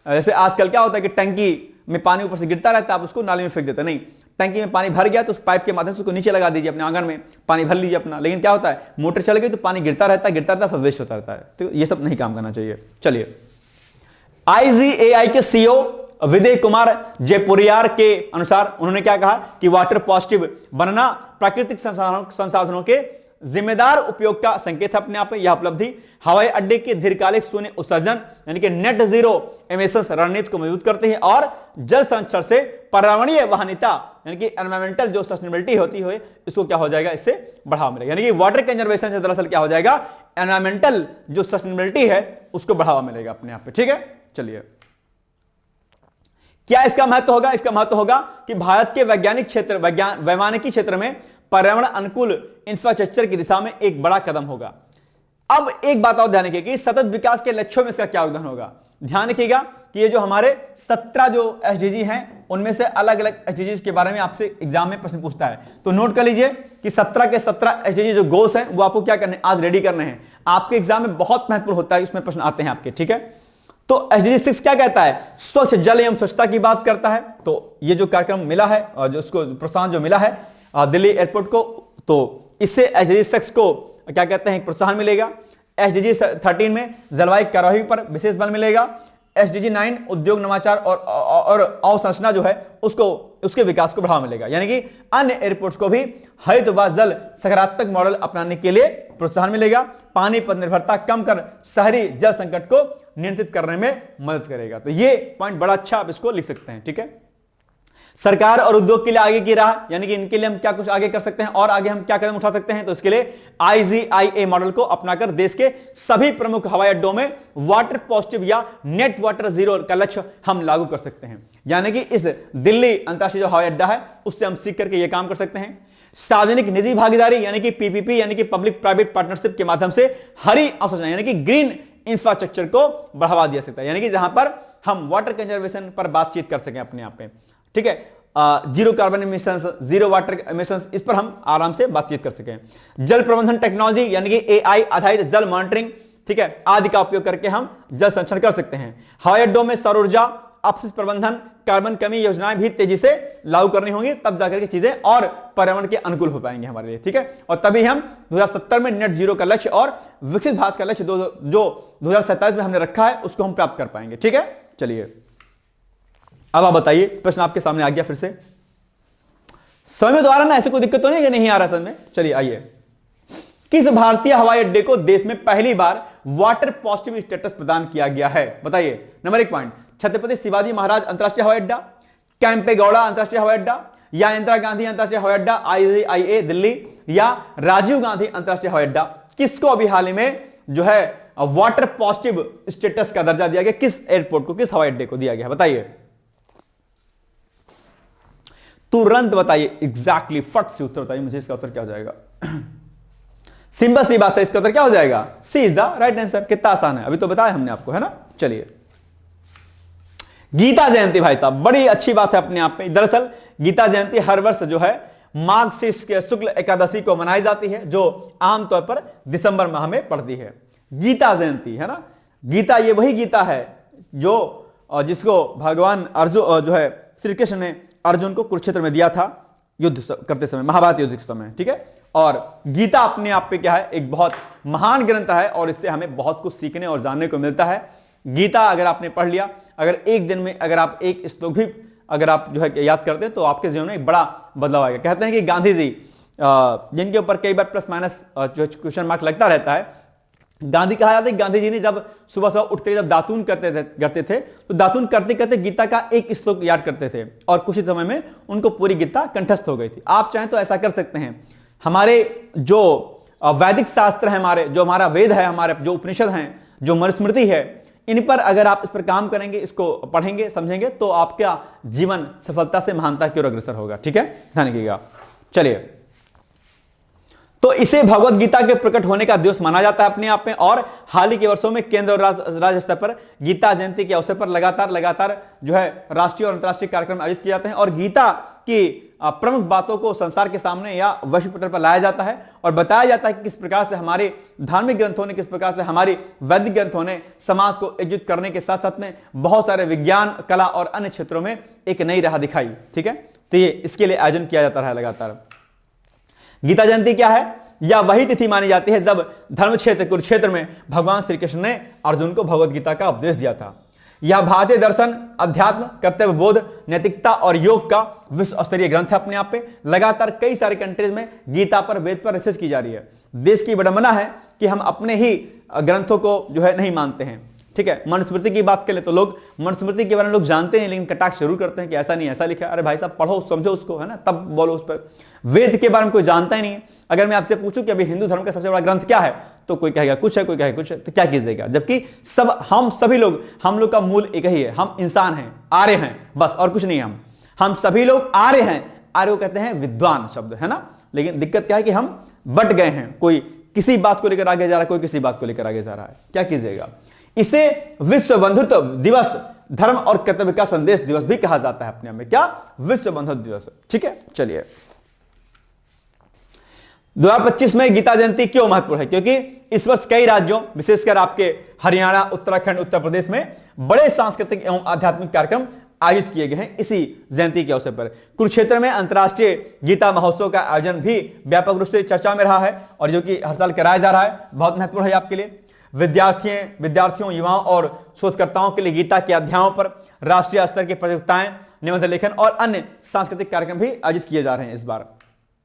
जैसे आजकल क्या होता है कि टंकी में पानी ऊपर से गिरता रहता है, आप उसको नाली में फेंक देते नहीं, टंकी में पानी भर गया तो उस पाइप के माध्यम से उसको नीचे लगा दीजिए, अपने आंगन में पानी भर लीजिए अपना। लेकिन क्या होता है, मोटर चल गई तो पानी गिरता रहता है, फिर वेस्ट होता रहता है। तो ये सब नहीं काम करना चाहिए। चलिए, IGAI के CEO विजय कुमार जयपुरियार के अनुसार उन्होंने क्या कहा कि वाटर पॉजिटिव बनना प्राकृतिक संसाधनों के जिम्मेदार उपयोग का संकेत है अपने आप में। यह उपलब्धि हवाई अड्डे के दीर्घकालिक शून्य उत्सर्जन यानी कि नेट जीरो एमिशंस रणनीति को मजबूत करती है और जल संरक्षण से पर्यावरणीय वाहनीयता यानी कि एनवायरमेंटल जो सस्टेनेबिलिटी होती है इसको क्या हो जाएगा, इससे बढ़ावा मिलेगा। यानी कि वाटर कंजर्वेशन से दरअसल क्या हो जाएगा, एनवायरमेंटल जो सस्टेनेबिलिटी है उसको बढ़ावा मिलेगा अपने आप पे, ठीक है। चलिए, क्या इसका महत्व होगा? इसका महत्व होगा कि भारत के वैज्ञानिक क्षेत्र वैमानिकी क्षेत्र में पर्यावरण अनुकूल इंफ्रास्ट्रक्चर की दिशा में एक बड़ा कदम होगा। अब एक बात और ध्यान रखिए कि सतत विकास के लक्ष्यों में इसका क्या योगदान होगा। ध्यान रखिएगा कि ये जो हमारे 17 जो SDG हैं उनमें से अलग अलग SDGs के बारे में आपसे एग्जाम में प्रश्न पूछता है, तो नोट कर लीजिए कि 17 के 17 SDG जो गोल्स हैं वो आपको क्या करने हैं, आज रेडी करने हैं। आपके एग्जाम में बहुत महत्वपूर्ण होता है, इसमें प्रश्न आते हैं आपके, ठीक है। तो SDG 6 क्या कहता है, स्वच्छ जल एवं स्वच्छता की बात करता है। तो ये जो कार्यक्रम मिला है और जो उसको प्रोत्साहन जो मिला है दिल्ली एयरपोर्ट को, तो इससे SDG 6 को क्या कहते हैं, प्रोत्साहन मिलेगा। SDG 13 में जलवायु कार्यवाही पर विशेष बल मिलेगा। SDG 9 उद्योग नवाचार और अवसंरचना जो है उसके विकास को बढ़ावा मिलेगा। यानी कि अन्य एयरपोर्ट्स को भी हरित व जल सकारात्मक मॉडल अपनाने के लिए प्रोत्साहन मिलेगा। पानी पर निर्भरता कम कर शहरी जल संकट को नियंत्रित करने में मदद करेगा। तो ये पॉइंट बड़ा अच्छा आप इसको लिख सकते हैं, ठीक है। सरकार और उद्योग के लिए आगे की राह, यानी कि इनके लिए हम क्या कुछ आगे कर सकते हैं और आगे हम क्या कदम उठा सकते हैं, तो इसके लिए IGIA मॉडल को अपनाकर देश के सभी प्रमुख हवाई अड्डों में वाटर पॉजिटिव या नेट वाटर जीरो का लक्ष्य हम लागू कर सकते हैं। यानी कि इस दिल्ली अंतरराष्ट्रीय जो हवाई अड्डा है उससे हम सीख करके यह काम कर सकते हैं। सार्वजनिक निजी भागीदारी यानी कि PPP यानी कि पब्लिक प्राइवेट पार्टनरशिप के माध्यम से हरी अवसंरचना यानी कि ग्रीन इंफ्रास्ट्रक्चर को बढ़ावा दिया सकता है। यानी कि जहां पर हम वाटर कंजर्वेशन पर बातचीत कर सकें अपने आप में, ठीक है। Zero carbon emissions, zero water emissions, इस पर हम आराम से बातचीत कर सकें। जल प्रबंधन टेक्नोलॉजी यानी कि AI आधारित जल मॉनिटरिंग, ठीक है, आदि का उपयोग करके हम जल संरक्षण कर सकते हैं। हवाई अड्डों में सौर ऊर्जा, अपशिष्ट प्रबंधन, कार्बन कमी योजनाएं भी तेजी से लागू करनी होंगी, तब जाकर के चीजें और पर्यावरण के अनुकूल हो पाएंगे हमारे लिए, ठीक है। और तभी हम 2070 में नेट जीरो का लक्ष्य और विकसित भारत का लक्ष्य जो 2047 में हमने रखा है उसको हम प्राप्त कर पाएंगे, ठीक है। चलिए, अब आप बताइए, प्रश्न आपके सामने आ गया फिर से। समझ में तो आ रहा ना, ऐसे कोई दिक्कत तो नहीं है कि नहीं आ रहा समझ में। चलिए आइए, किस भारतीय हवाई अड्डे को देश में पहली बार वाटर पॉजिटिव स्टेटस प्रदान किया गया है, बताइए। नंबर 1 पॉइंट, छत्रपति शिवाजी महाराज अंतरराष्ट्रीय हवाई अड्डा, कैंपेगौड़ा अंतरराष्ट्रीय हवाई अड्डा, या इंदिरा गांधी अंतरराष्ट्रीय हवाई अड्डा IGIA दिल्ली, या राजीव गांधी अंतरराष्ट्रीय हवाई अड्डा। किसको अभी हाल ही में जो है वाटर पॉजिटिव स्टेटस का दर्जा दिया गया, किस एयरपोर्ट को, किस हवाई अड्डे को दिया गया, बताइए तुरंत बताइए, एग्जैक्टली फट से उत्तर बताइए मुझे। इसका उत्तर क्या हो जाएगा? सिंपल सी बात है, इसका उत्तर क्या हो जाएगा? सी इज द राइट आंसर। कितना आसान है, अभी तो बताया हमने आपको, है ना। चलिए, गीता जयंती भाई साहब, बड़ी अच्छी बात है अपने आप में। दरअसल गीता जयंती हर वर्ष जो है माघ शुक्ल एकादशी को मनाई जाती है, जो आमतौर पर दिसंबर माह में पड़ती है। गीता जयंती, है ना। गीता ये वही गीता है जो जिसको भगवान अर्जुन जो है श्री कृष्ण ने अर्जुन को कुरुक्षेत्र में दिया था युद्ध करते समय, महाभारत युद्ध के समय, ठीक है। और गीता अपने आप पे क्या है, एक बहुत महान ग्रंथ है और इससे हमें बहुत कुछ सीखने और जानने को मिलता है। गीता अगर आपने पढ़ लिया, अगर एक दिन में अगर आप एक श्लोक भी अगर आप जो है याद करते हैं तो आपके जीवन में एक बड़ा बदलाव आएगा। कहते हैं कि गांधी जी, जिनके ऊपर कई बार प्लस माइनस जो क्वेश्चन मार्क लगता रहता है, गांधी कहा जाता है कि गांधी जी ने जब सुबह सुबह उठते जब दातून करते थे तो दातून करते करते गीता का एक श्लोक याद करते थे और कुछ ही समय में उनको पूरी गीता कंठस्थ हो गई थी। आप चाहें तो ऐसा कर सकते हैं। हमारे जो वैदिक शास्त्र है, हमारे जो हमारा वेद है, हमारे जो उपनिषद हैं, जो मनुस्मृति है, इन पर अगर आप इस पर काम करेंगे, इसको पढ़ेंगे, समझेंगे, तो आपका जीवन सफलता से महानता की ओर अग्रसर होगा, ठीक है। ध्यान रखिएगा। चलिए, तो इसे भगवत गीता के प्रकट होने का दिवस माना जाता है अपने आप में। और हाल ही के वर्षों में केंद्र और राज्य स्तर पर गीता जयंती के अवसर पर लगातार जो है राष्ट्रीय और अंतर्राष्ट्रीय कार्यक्रम आयोजित किए जाते हैं। और गीता की प्रमुख बातों को संसार के सामने या वैश्विक पटल पर लाया जाता है और बताया जाता है कि किस प्रकार से हमारे धार्मिक ग्रंथों ने, किस प्रकार से हमारी वैदिक ग्रंथों ने समाज को एकजुट करने के साथ साथ में बहुत सारे विज्ञान, कला और अन्य क्षेत्रों में एक नई राह दिखाई। ठीक है, तो ये इसके लिए आयोजन किया जाता रहा लगातार। गीता जयंती क्या है? यह वही तिथि मानी जाती है जब धर्म क्षेत्र कुरुक्षेत्र में भगवान श्री कृष्ण ने अर्जुन को भगवत गीता का उपदेश दिया था। यह भारतीय दर्शन, अध्यात्म, कर्तव्य बोध, नैतिकता और योग का विश्व स्तरीय ग्रंथ है अपने आप पे। लगातार कई सारे कंट्रीज में गीता पर, वेद पर रिसर्च की जा रही है। देश की विडंबना है कि हम अपने ही ग्रंथों को जो है नहीं मानते हैं। ठीक है, मनुस्मृति की बात करें तो लोग मनुस्मृति के बारे में लोग जानते हैं, लेकिन कटाक्ष जरूर करते हैं कि ऐसा नहीं, ऐसा लिखा है। अरे भाई साहब, पढ़ो, समझो उसको, है ना, तब बोलो उस पर। वेद के बारे में कोई जानता ही नहीं है। अगर मैं आपसे पूछूं कि अभी हिंदू धर्म का सबसे बड़ा ग्रंथ क्या है, तो कोई कहेगा कुछ है, कोई कहेगा कुछ है, तो क्या कीजिएगा? जबकि हम सभी लोग, हम लोग का मूल एक ही है, हम इंसान हैं, आर्य हैं, बस, और कुछ नहीं। हम सभी लोग आर्य हैं। आर्य को कहते हैं विद्वान शब्द, है ना। लेकिन दिक्कत क्या है कि हम बट गए हैं, कोई किसी बात को लेकर आगे जा रहा है, कोई किसी बात को लेकर आगे जा रहा है। क्या कीजिएगा? इसे विश्व बंधुत्व दिवस, धर्म और कर्तव्य का संदेश दिवस भी कहा जाता है अपने आप में। क्या? विश्व बंधुत्व दिवस। ठीक है, चलिए 2025 में गीता जयंती क्यों महत्वपूर्ण है? क्योंकि इस वर्ष कई राज्यों, विशेषकर आपके हरियाणा, उत्तराखंड, उत्तर प्रदेश में बड़े सांस्कृतिक एवं आध्यात्मिक कार्यक्रम आयोजित किए गए हैं इसी जयंती के अवसर पर। कुरुक्षेत्र में अंतर्राष्ट्रीय गीता महोत्सव का आयोजन भी व्यापक रूप से चर्चा में रहा है और जो कि हर साल कराया जा रहा है। बहुत महत्वपूर्ण है आपके लिए। विद्यार्थियों, युवाओं और शोधकर्ताओं के लिए गीता के अध्यायों पर राष्ट्रीय स्तर की प्रतियोगिताएं, निबंध लेखन और अन्य सांस्कृतिक कार्यक्रम भी आयोजित किए जा रहे हैं इस बार।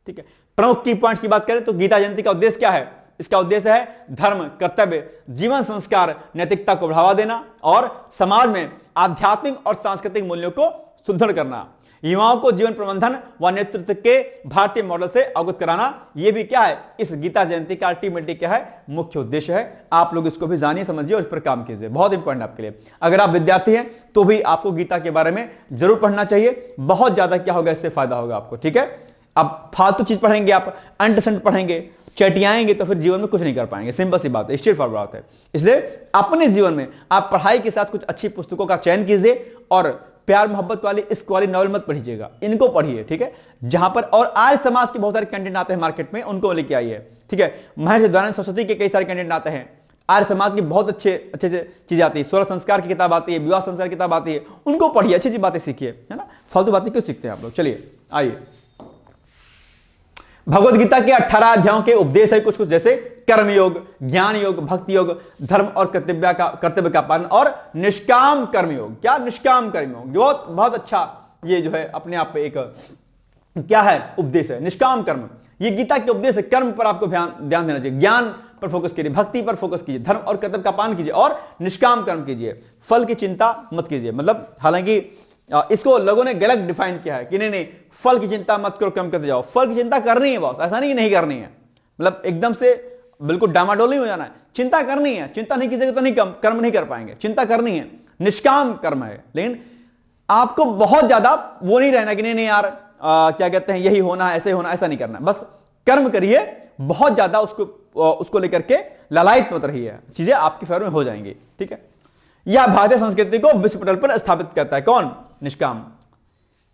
ठीक है, प्रमुख की पॉइंट्स की बात करें तो गीता जयंती का उद्देश्य क्या है? इसका उद्देश्य है धर्म, कर्तव्य, जीवन संस्कार, नैतिकता को बढ़ावा देना और समाज में आध्यात्मिक और सांस्कृतिक मूल्यों को सुदृढ़ करना। युवाओं को जीवन प्रबंधन व नेतृत्व के भारतीय मॉडल से अवगत कराना। यह भी क्या है? इस गीता जयंती का अल्टीमेटली क्या है? मुख्य उद्देश्य है। आप लोग इसको भी जानिए, समझिए और इस पर काम कीजिए। बहुत इंपॉर्टेंट आपके लिए। अगर आप विद्यार्थी हैं तो भी आपको गीता के बारे में जरूर पढ़ना चाहिए। बहुत ज्यादा क्या होगा, इससे फायदा होगा आपको। ठीक है, अब फालतू चीज पढ़ेंगे आप, अंट संट पढ़ेंगे, चटियाएंगे, तो फिर जीवन में कुछ नहीं कर पाएंगे। सिंपल सी बात है, स्ट्रेट फॉरवर्ड बात है। इसलिए अपने जीवन में आप पढ़ाई के साथ कुछ अच्छी पुस्तकों का चयन कीजिए और प्यार मोहब्बत वाली इश्क वाली नॉवल मत पढ़िएगा, इनको पढ़िए। ठीक है, जहां पर और आज समाज के बहुत सारे कंटेंट आते हैं मार्केट में, उनको लेके आइए। ठीक है, महर्षि दयानंद सरस्वती के कई सारे कंटेंट आते हैं। आज समाज की बहुत अच्छे चीजें आती है। 16 संस्कार की किताब आती है, विवाह संस्कार की किताब आती है, उनको पढ़िए, अच्छी अच्छी बातें सीखिए, है ना। फालतू बातें क्यों सीखते हैं आप लोग? चलिए आइए, भगवत गीता के 18 अध्यायों के उपदेश है कुछ जैसे कर्म योग, ज्ञान योग, भक्ति योग, धर्म और कर्तव्य का पालन और निष्काम कर्म योग। क्या? निष्काम कर्म योग। बहुत अच्छा ये जो है अपने आप पे एक क्या है? उपदेश है, निष्काम कर्म। ये गीता के उपदेश है। कर्म पर आपको ध्यान देना चाहिए, ज्ञान पर फोकस कीजिए, भक्ति पर फोकस कीजिए, धर्म और कर्तव्य का पालन कीजिए और निष्काम कर्म कीजिए। फल की चिंता मत कीजिए। मतलब हालांकि इसको लोगों ने गलत डिफाइन किया है कि नहीं, फल की चिंता मत करो, कम करते जाओ। फल की चिंता करनी है बॉस, ऐसा नहीं करनी है। मतलब एकदम से बिल्कुल डामाडोल नहीं हो जाना है। चिंता करनी है, चिंता नहीं कीजिएगा तो नहीं कर्म नहीं कर पाएंगे। चिंता करनी है, निष्काम कर्म है। लेकिन आपको बहुत ज्यादा वो नहीं रहना कि नहीं यार क्या कहते हैं, यही होना है, ऐसे होना, ऐसा नहीं करना। बस कर्म करिए, बहुत ज्यादा उसको लेकर के ललायत मत रहिए, चीजें आपके फेवर में हो जाएंगी। ठीक है, यह भारतीय संस्कृति को विश्व पटल पर स्थापित करता है। कौन? निष्काम।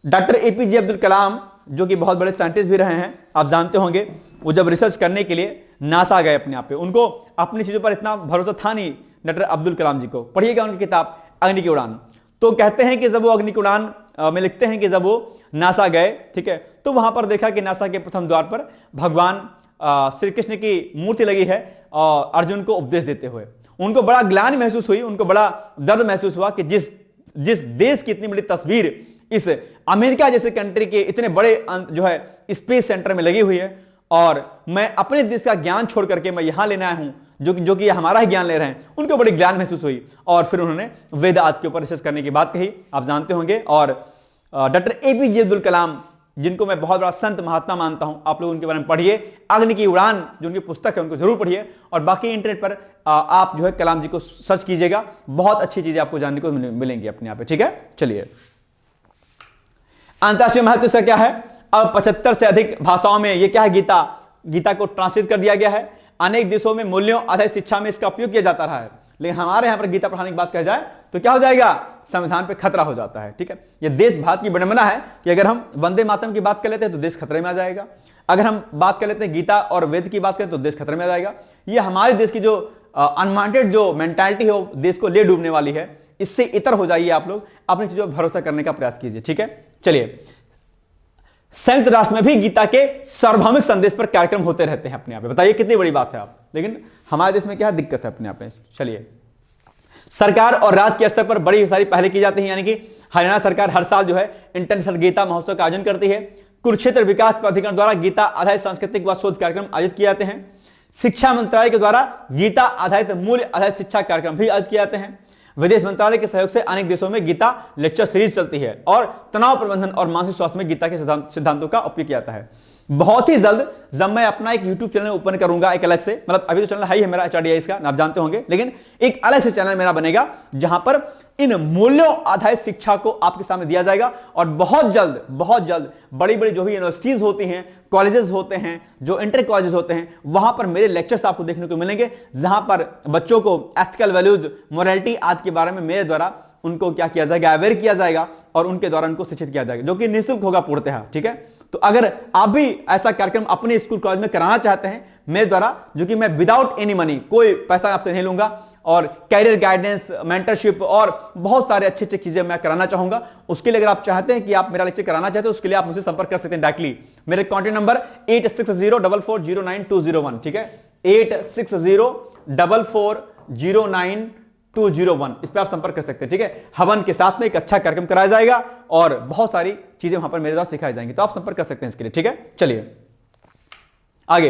डॉक्टर एपीजे अब्दुल कलाम, जो कि बहुत बड़े साइंटिस्ट भी रहे हैं, आप जानते होंगे, वो जब रिसर्च करने के लिए नासा गए अपने आप पे, उनको अपनी चीजों पर इतना भरोसा था नहीं डॉक्टर अब्दुल कलाम जी को। पढ़िएगा उनकी किताब अग्नि की उड़ान। तो कहते हैं कि जब वो अग्नि की उड़ान में लिखते हैं कि जब वो नासा गए, ठीक है, तो वहां पर देखा कि नासा के प्रथम द्वार पर भगवान श्री कृष्ण की मूर्ति लगी है और अर्जुन को उपदेश देते हुए उनको बड़ा ग्लानि महसूस हुई, उनको बड़ा दर्द महसूस हुआ कि जिस देश की इतनी बड़ी तस्वीर इस अमेरिका जैसे कंट्री के इतने बड़े जो है स्पेस सेंटर में लगी हुई है और मैं अपने देश का ज्ञान छोड़ करके मैं यहां लेने आया हूं, जो कि हमारा ही ज्ञान ले रहे हैं, उनको बड़ी ज्ञान महसूस हुई और फिर उन्होंने वेद आदि के ऊपर रिसर्च करने की बात कही, आप जानते होंगे। और डॉक्टर एपीजे अब्दुल कलाम, जिनको मैं बहुत बड़ा संत महात्मा मानता हूं, आप लोग उनके बारे में पढ़िए। अग्नि की उड़ान जो उनकी पुस्तक है उनको जरूर पढ़िए और बाकी इंटरनेट पर आप जो है कलाम जी को सर्च कीजिएगा, बहुत अच्छी चीजें आपको जानने को मिलेंगी अपने आप पे। ठीक है, चलिए अंतरराष्ट्रीय महत्व इसका क्या है? अब 75 से अधिक भाषाओं में ये क्या है, गीता को ट्रांसलेट कर दिया गया है। अनेक देशों में मूल्यों आधारित शिक्षा में इसका उपयोग किया जाता रहा है, लेकिन हमारे यहां पर गीता पढ़ाने की बात कही जाए तो क्या हो जाएगा, संविधान पे खतरा हो जाता है। ठीक है, ये देश भारत की विडंबना है कि अगर हम वंदे मातरम की बात कर लेते हैं तो देश खतरे में आ जाएगा, अगर हम बात कर लेते हैं गीता और वेद की बात करें तो देश खतरे में आ जाएगा। ये हमारे देश की जो अनवांटेड जो मेंटालिटी है वो देश को ले डूबने वाली है। इससे इतर हो जाइए, आप लोग अपनी चीजों पर भरोसा करने का प्रयास कीजिए। ठीक है, चलिए, संयुक्त राष्ट्र में भी गीता के सार्वभौमिक संदेश पर कार्यक्रम होते रहते हैं अपने आप में। बताइए कितनी बड़ी बात है आप, लेकिन हमारे देश में क्या दिक्कत है अपने आप में। चलिए, सरकार और राज्य के स्तर पर बड़ी सारी पहले की जाती हैं, यानी कि हरियाणा सरकार हर साल जो है इंटरनेशनल गीता महोत्सव का आयोजन करती है। कुरुक्षेत्र विकास प्राधिकरण द्वारा गीता आधारित सांस्कृतिक व शोध कार्यक्रम आयोजित किए जाते हैं। शिक्षा मंत्रालय के द्वारा गीता आधारित मूल्य आधारित शिक्षा कार्यक्रम भी आयोजित किए जाते हैं। विदेश मंत्रालय के सहयोग से अनेक देशों में गीता लेक्चर सीरीज चलती है और तनाव प्रबंधन और मानसिक स्वास्थ्य में गीता के सिद्धांतों का उपयोग किया जाता है। बहुत ही जल्द जब मैं अपना एक YouTube चैनल ओपन करूंगा, एक अलग से, मतलब अभी तो चैनल है ही है मेरा HRDI का, आप जानते होंगे, लेकिन एक अलग से चैनल मेरा बनेगा जहां पर इन मूल्यों आधारित शिक्षा को आपके सामने दिया जाएगा। और बहुत जल्द बड़ी बड़ी जो भी यूनिवर्सिटीज होती हैं, कॉलेजेस होते हैं, जो इंटर कॉलेजेस होते हैं, वहां पर मेरे लेक्चर्स आपको देखने को मिलेंगे, जहां पर बच्चों को एथिकल वैल्यूज, मोरालिटी आदि के बारे में मेरे द्वारा उनको क्या किया जाएगा, अवेयर किया जाएगा और उनके द्वारा उनको शिक्षित किया जाएगा, जो कि निःशुल्क होगा पूर्णतः। ठीक है, तो अगर आप भी ऐसा कार्यक्रम अपने स्कूल कॉलेज में कराना चाहते हैं मेरे द्वारा, जो कि मैं विदाउट एनी मनी, कोई पैसा आपसे नहीं लूंगा, और कैरियर गाइडेंस, मेंटरशिप और बहुत सारे अच्छी चीजें मैं कराना चाहूंगा, उसके लिए अगर आप चाहते हैं कि आप मेरा लेक्चर कराना चाहते हैं, उसके लिए आप मुझसे संपर्क कर सकते हैं डायरेक्टली। मेरे कॉन्टैक्ट नंबर 8604409201। ठीक है, 8604409201, इस पर आप संपर्क कर सकते हैं। ठीक है, हवन के साथ में एक अच्छा कार्यक्रम कराया जाएगा और बहुत सारी चीजें वहां पर मेरे द्वारा सिखाई जाएंगी, तो आप संपर्क कर सकते हैं इसके लिए। ठीक है, चलिए आगे।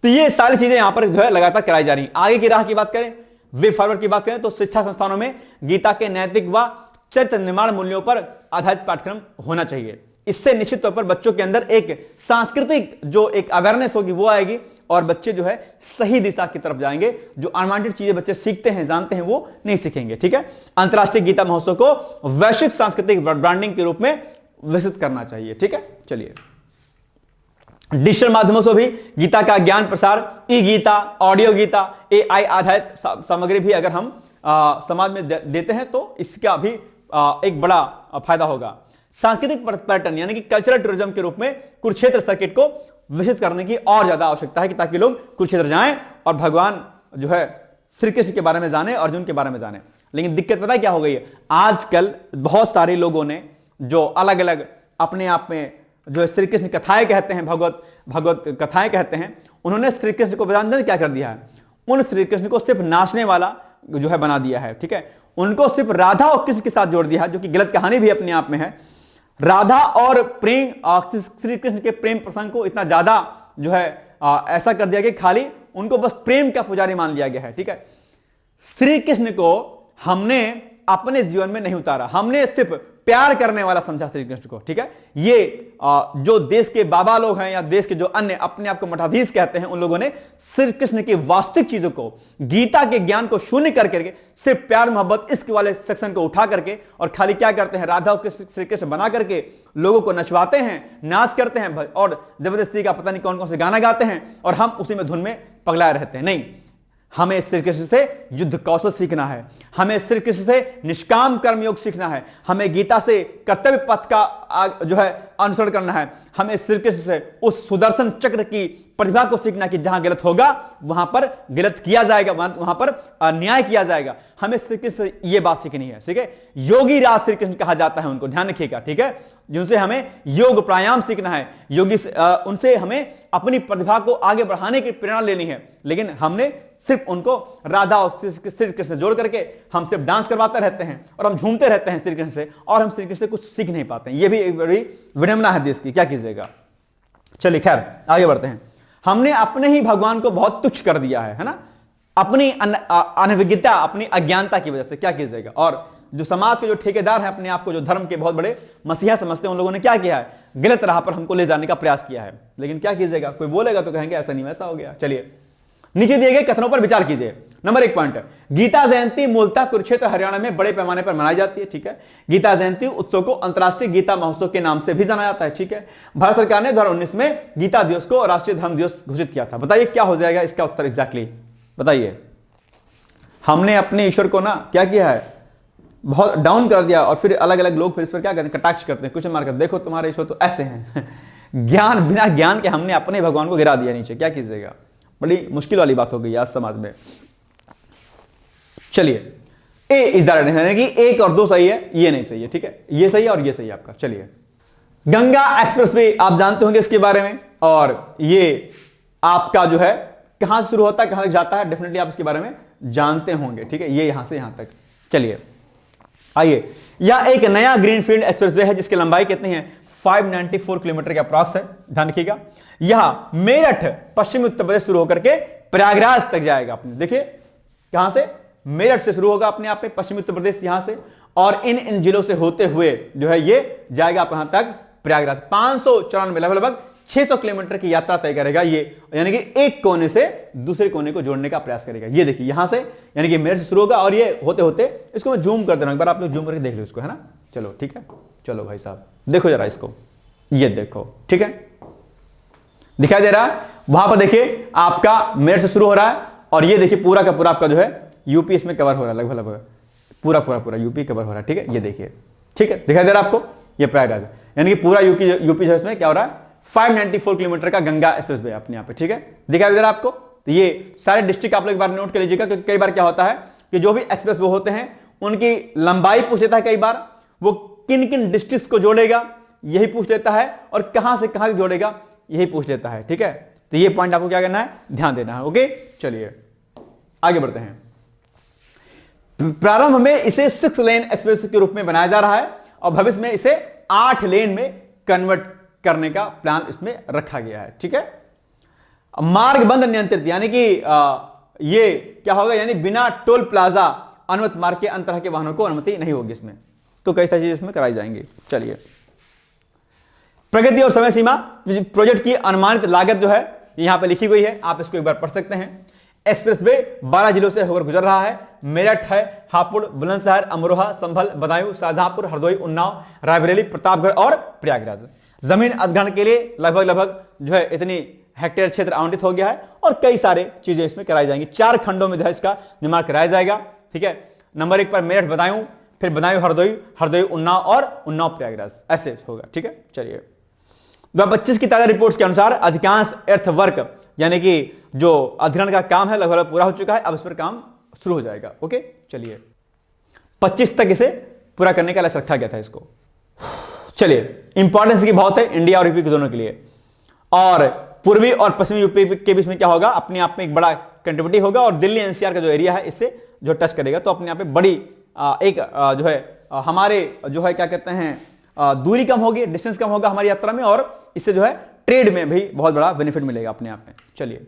तो ये सारी चीजें यहां पर जो है लगातार कराई जा रही। आगे की राह की बात करें, वे फॉरवर्ड की बात करें, तो शिक्षा संस्थानों में गीता के नैतिक व चरित्र निर्माण मूल्यों पर आधारित पाठ्यक्रम होना चाहिए। इससे निश्चित तौर पर बच्चों के अंदर एक सांस्कृतिक जो एक अवेयरनेस होगी वो आएगी और बच्चे जो है सही दिशा की तरफ जाएंगे। जो अनवांटेड चीजें बच्चे सीखते हैं, जानते हैं, वो नहीं सीखेंगे। ठीक है, अंतरराष्ट्रीय गीता महोत्सव को वैश्विक सांस्कृतिक ब्रांडिंग के रूप में विकसित करना चाहिए। ठीक है, चलिए, डिजिटल माध्यमों से भी गीता का ज्ञान प्रसार, ई गीता, ऑडियो गीता, AI आधारित सामग्री भी अगर हम समाज में देते हैं तो इसका भी एक बड़ा फायदा होगा। सांस्कृतिक पर्यटन यानी कि कल्चरल टूरिज्म के रूप में कुरुक्षेत्र सर्किट को विकसित करने की और ज्यादा आवश्यकता है, कि ताकि लोग कुरुक्षेत्र जाएं और भगवान जो है श्री कृष्ण के बारे में जाने, अर्जुन के बारे में जाने। लेकिन दिक्कत पता है क्या हो गई है, आजकल बहुत सारे लोगों ने जो अलग अलग अपने आप में जो श्री कृष्ण कथाएं कहते हैं, भगवत कथाएं कहते हैं, उन्होंने श्री कृष्ण को बताने क्या कर दिया है, उन श्री कृष्ण को सिर्फ नाचने वाला जो है बना दिया है। ठीक है, उनको सिर्फ राधा और कृष्ण के साथ जोड़ दिया है, जो कि गलत कहानी भी अपने आप में है। राधा और प्रेम, श्री कृष्ण के प्रेम प्रसंग को इतना ज्यादा जो है ऐसा कर दिया गया, खाली उनको बस प्रेम का पुजारी मान लिया गया है। ठीक है, श्री कृष्ण को हमने अपने जीवन में नहीं उतारा, हमने सिर्फ प्यार करने वाला समझा श्री कृष्ण को। ठीक है, ये जो देश के बाबा लोग हैं या देश के जो अन्य अपने आप को मठाधीश कहते हैं, उन लोगों ने श्री कृष्ण की वास्तविक चीजों को, गीता के ज्ञान को शून्य करके सिर्फ प्यार मोहब्बत इश्क वाले सेक्शन को उठा करके और खाली क्या करते हैं, राधा और श्री कृष्ण बना करके लोगों को नचवाते हैं, नाच करते हैं और जबरदस्ती का पता नहीं कौन कौन से गाना गाते हैं और हम उसी में धुन में पगलाए रहते हैं। नहीं, हमें श्री कृष्ण से युद्ध कौशल सीखना है, हमें श्री कृष्ण से निष्काम कर्म योग सीखना है, हमें गीता से कर्तव्य पथ का जो है अनुसरण करना है, हमें श्री कृष्ण से उस सुदर्शन चक्र की प्रतिभा को सीखना कि जहां गलत होगा वहां पर गलत किया जाएगा, वहां पर न्याय किया जाएगा। हमें श्री कृष्ण से यह बात सीखनी है। ठीक है, योगी राज श्री कृष्ण कहा जाता है उनको, ध्यान रखिएगा। ठीक है, जिनसे हमें योग प्राणायाम सीखना है, योगी उनसे हमें अपनी प्रतिभा को आगे बढ़ाने की प्रेरणा लेनी है। लेकिन हमने सिर्फ उनको राधा और श्री कृष्ण से जोड़ करके हम सिर्फ डांस करवाते रहते हैं और हम झूमते रहते हैं श्री कृष्ण से, और हम श्री कृष्ण से कुछ सीख नहीं पाते हैं। यह भी एक बड़ी विडंबना है देश की, क्या कीजिएगा। चलिए खैर आगे बढ़ते हैं। हमने अपने ही भगवान को बहुत तुच्छ कर दिया है ना, अपनी अनभिज्ञता, अपनी अज्ञानता की वजह से, क्या कीजिएगा। और जो समाज के जो ठेकेदार हैं, अपने आप को जो धर्म के बहुत बड़े मसीहा समझते हैं, उन लोगों ने क्या किया है, गलत राह पर हमको ले जाने का प्रयास किया है। लेकिन क्या कीजिएगा, कोई बोलेगा तो कहेंगे ऐसा नहीं वैसा हो गया। चलिए नीचे दिए गए कथनों पर विचार कीजिए। नंबर 1 पॉइंट, गीता जयंती मूलतः कुरुक्षेत्र हरियाणा में बड़े पैमाने पर मनाई जाती है। ठीक है, गीता जयंती उत्सव को अंतर्राष्ट्रीय गीता महोत्सव के नाम से भी जाना जाता है। ठीक है, भारत सरकार ने 2019 में गीता दिवस को राष्ट्रीय धर्म दिवस घोषित किया था। बताइए क्या हो जाएगा इसका उत्तर एग्जैक्टली बताइए। हमने अपने ईश्वर को ना क्या किया है, बहुत डाउन कर दिया, और फिर अलग अलग लोग फिर इस पर क्या करते हैं, कटाक्ष करते हैं, क्वेश्चन मार्क करते हैं, देखो तुम्हारे ईश्वर तो ऐसे हैं ज्ञान, बिना ज्ञान के हमने अपने भगवान को गिरा दिया नीचे, क्या कीजिएगा। बड़ी मुश्किल वाली बात हो गई आज समाज में। चलिए, ए इज द राइट आंसर, यानी कि 1 और 2 सही है, ये नहीं सही है, ठीक है, ये सही है और ये सही है आपका। चलिए, गंगा एक्सप्रेसवे आप जानते होंगे इसके बारे में, और ये आपका जो है कहां से शुरू होता है, कहां तक जाता है, डेफिनेटली आप इसके बारे में जानते होंगे, ठीक है, ये यहां से यहां तक। चलिए आइए, यह एक नया ग्रीनफील्ड एक्सप्रेसवे है जिसकी लंबाई कितनी है, 594 किलोमीटर के अप्रॉक्स है, ध्यान रखिएगा। यह मेरठ पश्चिमी उत्तर प्रदेश शुरू होकर के प्रयागराज तक जाएगा। अपने देखिए कहां से, मेरठ से शुरू होगा अपने आप में पश्चिमी उत्तर प्रदेश यहां से, और इन जिलों से होते हुए जो है ये जाएगा आप यहां तक प्रयागराज। 594 लगभग 600 किलोमीटर की यात्रा तय करेगा ये, यानी कि एक कोने से दूसरे कोने को जोड़ने का प्रयास करेगा। ये देखिए यहां से, यानी कि मेरठ से शुरू होगा और ये होते होते, इसको मैं जूम कर दे रहा हूं, एक बार आप लोग जूम करके देख लो इसको, है ना। चलो ठीक है, चलो भाई साहब देखो जरा इसको, ये देखो, ठीक है, दिखाई दे रहा है। वहां पर देखिए आपका मेरठ से शुरू हो रहा है, और ये देखिए पूरा का पूरा आपका जो है यूपी इसमें कवर हो रहा है, लगभग लगभग पूरा यूपी कवर हो रहा है, ठीक है, ये देखिए, ठीक है, दिखाई दे रहा है आपको, ये प्रयागराज, यानी कि पूरा यूपी जो है इसमें क्या हो रहा है, 594 किलोमीटर का गंगा एक्सप्रेसवे अपने यहाँ पे, ठीक है, दिखाई दे रहा है आपको। तो ये सारे डिस्ट्रिक्ट आप लोग एक बार नोट कर लीजिएगा, क्योंकि कई बार क्या होता है कि जो भी एक्सप्रेसवे होते हैं उनकी लंबाई पूछ लेता है, कई बार वो किन किन डिस्ट्रिक्ट को जोड़ेगा यही पूछ लेता है, और कहां से कहां जोड़ेगा यही पूछ लेता है, ठीक है। तो ये पॉइंट आपको क्या करना है, ध्यान देना है, ओके। चलिए आगे बढ़ते हैं। प्रारंभ में इसे 6 लेन एक्सप्रेस के रूप में बनाया जा रहा है, और भविष्य में इसे 8 लेन में कन्वर्ट करने का प्लान इसमें रखा गया है, ठीक है। मार्ग बंद नियंत्रित, यानी कि ये क्या होगा, यानी बिना टोल प्लाजा अनुमत मार्ग के अंतर के वाहनों को अनुमति नहीं होगी इसमें, तो कई सारी चीजें इसमें कराई जाएंगी। चलिए, प्रगति और समय सीमा, प्रोजेक्ट की अनुमानित लागत जो है यहां पे लिखी गई है, आप इसको एक बार पढ़ सकते हैं। एक्सप्रेसवे 12 जिलों से होकर गुजर रहा है, मेरठ है, हापुड़, बुलंदशहर, अमरोहा, संभल, बदायूं, शाहजहांपुर, हरदोई, उन्नाव, रायबरेली, प्रतापगढ़ और प्रयागराज। जमीन अधिग्रहण के लिए लगभग जो है इतनी हेक्टेयर क्षेत्र आवंटित हो गया है, और कई सारे चीजें इसमें कराई जाएंगी। 4 खंडों में जो है इसका निर्माण कराया जाएगा, ठीक है। नंबर 1 पर मेरठ बदायूं, फिर बदायूं हरदोई, हरदोई उन्नाव, और उन्नाव प्रयागराज, ऐसे होगा, ठीक है। चलिए, 2025 की ताजा रिपोर्ट्स के अनुसार अधिकांश अर्थ वर्क, यानी कि जो अधिग्रहण का काम है लगभग पूरा हो चुका है, अब इस पर काम शुरू हो जाएगा, ओके। चलिए, 25 तक इसे पूरा करने का लक्ष्य रखा गया था इसको। चलिए, इंपॉर्टेंस की बहुत है इंडिया और यूपी के दोनों के लिए, और पूर्वी और पश्चिमी यूपी के बीच में क्या होगा, अपने आप में एक बड़ा कनेक्टिविटी होगा, और दिल्ली एनसीआर का जो एरिया है इससे जो टच करेगा, तो अपने आप में बड़ी एक जो है हमारे जो है क्या कहते हैं दूरी कम होगी, डिस्टेंस कम होगा हमारी यात्रा में, और इससे जो है ट्रेड में भी बहुत बड़ा बेनिफिट मिलेगा अपने आप में। चलिए,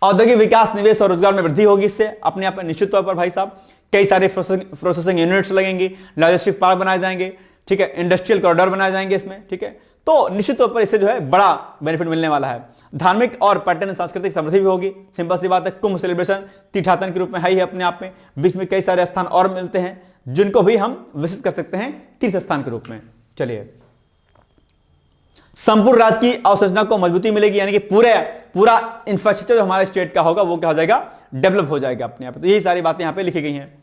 औद्योगिक विकास, निवेश और रोजगार में वृद्धि होगी इससे अपने आप में, निश्चित तौर पर भाई साहब। कई सारे प्रोसेसिंग यूनिट्स लगेंगी, लॉजिस्टिक पार्क बनाए जाएंगे, ठीक है, इंडस्ट्रियल कॉरिडोर बनाए जाएंगे इसमें, ठीक है। तो निश्चित तौर पर इससे जो है बड़ा बेनिफिट मिलने वाला है। धार्मिक और पर्यटन सांस्कृतिक समृद्धि भी होगी, सिंपल सी बात है। कुंभ सेलिब्रेशन तीर्थाटन के रूप में है ही अपने आप में, बीच में कई सारे स्थान और मिलते हैं जिनको भी हम विजिट कर सकते हैं तीर्थ स्थान के रूप में। चलिए, संपूर्ण राज्य की अवसंरचना को मजबूती मिलेगी, यानी कि पूरा इंफ्रास्ट्रक्चर जो हमारे स्टेट का होगा वो क्या हो जाएगा, डेवलप हो जाएगा अपने आप। तो यही सारी बातें यहां पे लिखी गई हैं।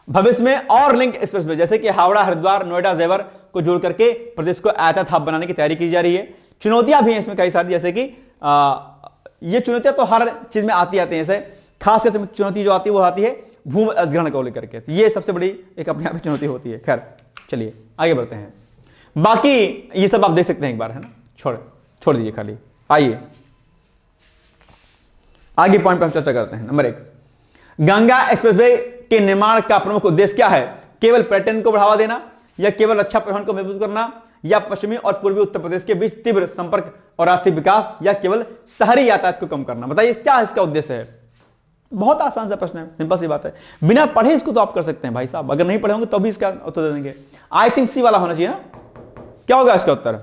भविष्य में और लिंक एक्सप्रेसवे जैसे कि हावड़ा, हरिद्वार, नोएडा, जेवर को जोड़ करके प्रदेश को आयताकार हब बनाने की तैयारी की जा रही है। चुनौतियां भी हैं इसमें कई सारी, जैसे कि ये चुनौतियां तो हर चीज में आती हैं, ऐसे खासकर चुनौती जो आती है वो आती है भूमि अधिग्रहण को लेकर के, ये सबसे बड़ी एक अपने आप में चुनौती होती है। खैर चलिए आगे बढ़ते हैं, बाकी ये सब आप देख सकते हैं एक बार, है ना, छोड़ दीजिए खाली। आइए आगे पॉइंट पर हम चर्चा करते हैं। नंबर 1, गंगा एक्सप्रेसवे के निर्माण का प्रमुख उद्देश्य क्या है? केवल पर्यटन को बढ़ावा देना, या केवल रक्षा परिवहन को मजबूत करना, या पश्चिमी और पूर्वी उत्तर प्रदेश के बीच तीव्र संपर्क और आर्थिक विकास, या केवल शहरी यातायात को कम करना? बताइए क्या इसका उद्देश्य है? बहुत आसान सा प्रश्न है, सिंपल सी बात है। बिना पढ़े इसको तो आप कर सकते हैं भाई साहब, अगर नहीं पढ़े होंगे तो भी इसका उत्तर दे देंगे। आई थिंक सी वाला होना चाहिए ना। क्या होगा इसका उत्तर?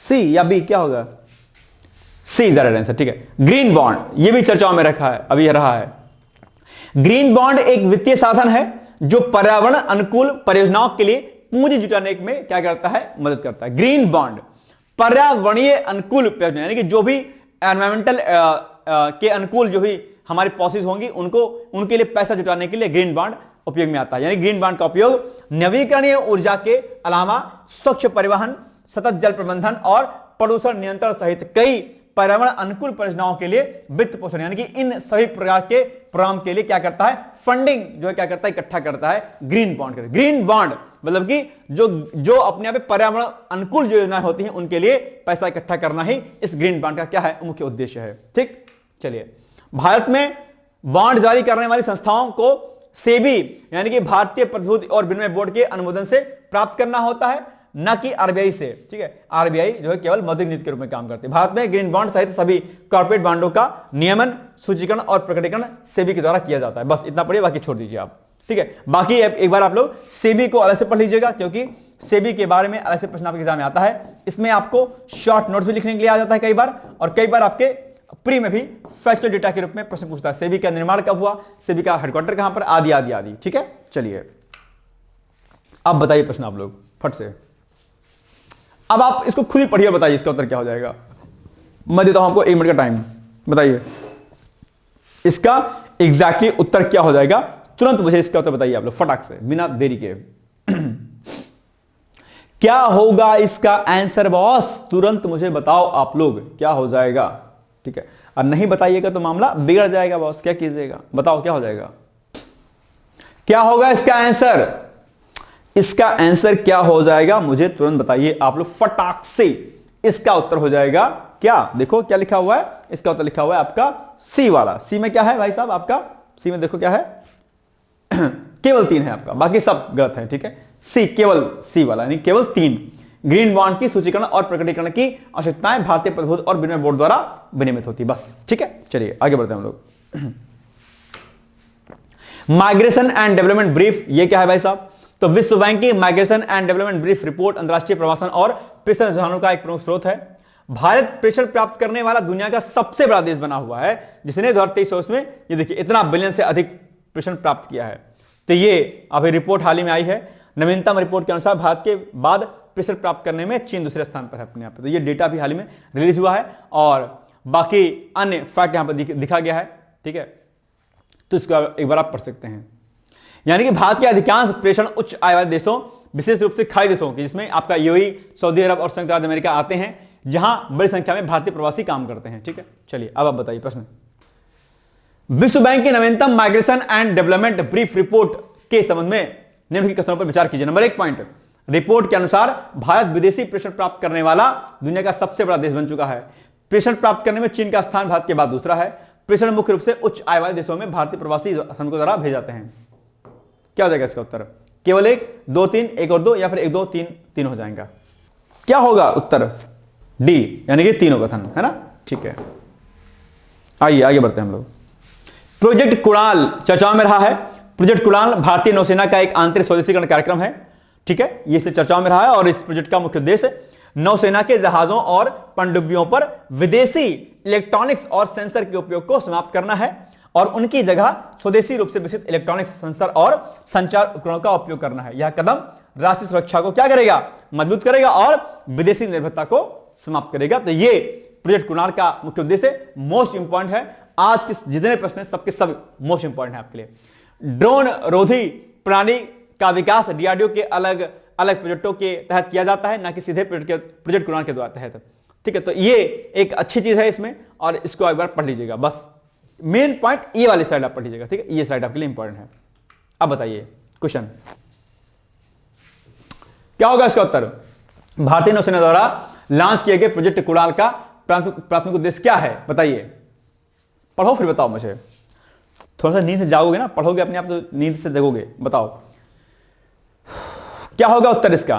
सी या बी? क्या होगा? सी इज द राइट आंसर। ठीक है, ग्रीन बॉन्ड, ये भी चर्चाओं में रखा है, अभी रहा है। ग्रीन बॉन्ड एक वित्तीय साधन है जो पर्यावरण अनुकूल परियोजनाओं के लिए पूंजी जुटाने में क्या करता है? मदद करता है। ग्रीन बॉन्ड पर्यावरणीय अनुकूल परियोजना, यानी कि जो भी एनवायरमेंटल के अनुकूल जो भी हमारी पॉलिसीज होंगी उनको, उनके लिए पैसा जुटाने के लिए ग्रीन बॉन्ड उपयोग में आता है। यानी ग्रीन बॉन्ड का उपयोग नवीकरणीय ऊर्जा के अलावा स्वच्छ परिवहन, सतत जल प्रबंधन और प्रदूषण नियंत्रण सहित कई पर्यावरण अनुकूल परियोजनाओं के लिए वित्त पोषण, यानी कि इन सभी प्रकार के प्रोग्राम के लिए क्या करता है, फंडिंग जो है क्या करता है, इकट्ठा करता है ग्रीन बॉन्ड। ग्रीन बॉन्ड मतलब कि जो अपने आप पर्यावरण अनुकूल जो योजनाएं होती हैं उनके लिए पैसा इकट्ठा करना ही इस ग्रीन बॉन्ड का क्या है, मुख्य उद्देश्य है। ठीक, चलिए, भारत में बॉन्ड जारी करने वाली संस्थाओं को सेबी यानी कि भारतीय प्रतिभूति और विनिमय बोर्ड के अनुमोदन से प्राप्त करना होता है, न कि आरबीआई से। ठीक है, आरबीआई जो है केवल मौद्रिक नीति के रूप में काम करती है। भारत में ग्रीन बॉन्ड सहित सभी कॉर्पोरेट बॉन्डों का नियमन, सूचीकरण और प्रकटीकरण सेबी के द्वारा किया जाता है। बस इतना पढ़िए, बाकी छोड़ दीजिए आप। ठीक है, बाकी एक बार आप लोग सेबी को अलग से पढ़ लीजिएगा, क्योंकि सेबी के बारे में अलग से प्रश्न आपके एग्जाम में आता है। इसमें आपको शॉर्ट नोट्स भी लिखने के लिए आ जाता है कई बार, और कई बार आपके प्री में भी फैक्चुअल डेटा के रूप में प्रश्न पूछता है। सेबी का निर्माण कब हुआ, सेबी का हेडक्वार्टर कहां पर, आदि आदि आदि। ठीक है, चलिए अब बताइए प्रश्न आप लोग फट से। अब आप इसको खुद ही पढ़िए, बताइए इसका उत्तर क्या हो जाएगा। मैं देता हूं आपको 1 मिनट का टाइम, बताइए इसका एग्जैक्टली उत्तर क्या हो जाएगा। तुरंत मुझे इसका उत्तर बताइए आप लोग फटाक से, बिना देरी के। क्या होगा इसका आंसर बॉस, तुरंत मुझे बताओ आप लोग क्या हो जाएगा। ठीक है, और नहीं बताइएगा तो मामला बिगड़ जाएगा बॉस। क्या कीजिएगा, बताओ क्या हो जाएगा, क्या होगा इसका आंसर। इसका आंसर क्या हो जाएगा मुझे तुरंत बताइए आप लोग फटाक से। इसका उत्तर हो जाएगा क्या, देखो क्या लिखा हुआ है, इसका उत्तर लिखा हुआ है आपका सी वाला। सी में क्या है भाई साहब आपका, सी में देखो क्या है केवल 3 है आपका, बाकी सब गलत है। ठीक है, सी, केवल सी वाला यानी केवल 3। ग्रीन बॉन्ड की सूचीकरण और प्रकटीकरण की आवश्यकताएं भारतीय प्रतिभूति और विनिमय बोर्ड द्वारा विनियमित होती, बस। ठीक है, चलिए आगे बढ़ते हैं हम लोग। माइग्रेशन एंड डेवलपमेंट ब्रीफ, ये क्या है भाई साहब, तो विश्व बैंक की migration and development brief report अंतरराष्ट्रीय प्रवासन और प्रेषण रुझानों का एक प्रमुख स्रोत है। भारत प्रेषण प्राप्त करने वाला दुनिया का सबसे बड़ा देश बना हुआ है, जिसने 2023 में ये देखिए इतना बिलियन से अधिक प्रेषण प्राप्त किया है। तो ये अभी रिपोर्ट हाल ही में आई है। नवीनतम रिपोर्ट के अनुसार भारत के बाद प्रेषण प्राप्त करने में चीन दूसरे स्थान पर है अपने यहाँ पे। तो ये डेटा भी हाल ही में रिलीज हुआ है, और बाकी अन्य फैक्ट यहां पर दिखा गया है। ठीक है, तो इसको एक बार आप पढ़ सकते हैं। यानी कि भारत के अधिकांश प्रेषण उच्च आय वाले देशों, विशेष रूप से खाड़ी देशों के, जिसमें आपका यूएई, सऊदी अरब और संयुक्त राज्य अमेरिका आते हैं, जहां बड़ी संख्या में भारतीय प्रवासी काम करते हैं। ठीक है, चलिए अब आप बताइए प्रश्न। विश्व बैंक की नवीनतम migration and development brief report के संबंध में निम्नलिखित कथनों पर विचार कीजिए। नंबर 1 पॉइंट, रिपोर्ट के अनुसार भारत विदेशी प्रेषण प्राप्त करने वाला दुनिया का सबसे बड़ा देश बन चुका है। प्रेषण प्राप्त करने में चीन का स्थान भारत के बाद दूसरा है। प्रेषण मुख्य रूप से उच्च आय वाले देशों में भारतीय प्रवासी श्रमिकों द्वारा भेजे जाते हैं। क्या हो जाएगा इसका उत्तर, केवल 1, 2, 3, 1 और 2, या फिर 1, 2, 3, 3 हो जाएगा। क्या होगा उत्तर, डी, यानी कि तीनों कथन, है ना। ठीक है, आइए आगे बढ़ते हैं हम लोग। प्रोजेक्ट कुणाल चर्चाओं में रहा है। प्रोजेक्ट कुणाल भारतीय नौसेना का एक आंतरिक स्वदेशीकरण कार्यक्रम है। ठीक है, ये से चर्चाओं में रहा है, और इस प्रोजेक्ट का मुख्य उद्देश्य नौसेना के जहाजों और पनडुब्बियों पर विदेशी इलेक्ट्रॉनिक्स और सेंसर के उपयोग को समाप्त करना है, और उनकी जगह स्वदेशी रूप से विकसित इलेक्ट्रॉनिक्स, सेंसर और संचार उपकरणों का उपयोग करना है। यह कदम राष्ट्रीय सुरक्षा को क्या करेगा, मजबूत करेगा और विदेशी निर्भरता को समाप्त करेगा। तो ये प्रोजेक्ट कुणाल का मुख्य उद्देश्य मोस्ट इंपॉर्टेंट है। आज के जितने प्रश्न हैं सबके सब मोस्ट इंपॉर्टेंट है आपके लिए। ड्रोन रोधी प्रणाली का विकास डीआरडीओ के अलग अलग प्रोजेक्टों के तहत किया जाता है, ना कि सीधे प्रोजेक्ट कुणाल के द्वारा तहत। ठीक है, तो ये एक अच्छी चीज है इसमें, और इसको एक बार पढ़ लीजिएगा। बस मेन पॉइंट ये वाली स्लाइड आप पढ़ लीजिएगा। ठीक है, ये स्लाइड आपके लिए इंपॉर्टेंट है। अब बताइए क्वेश्चन क्या होगा इसका उत्तर। भारतीय नौसेना द्वारा लॉन्च किए गए प्रोजेक्ट कुणाल का प्राथमिक उद्देश्य क्या है, बताइए। पढ़ो फिर बताओ मुझे। थोड़ा सा नींद से जागोगे ना, पढ़ोगे अपने आप तो नींद से जगोगे। बताओ क्या होगा उत्तर इसका।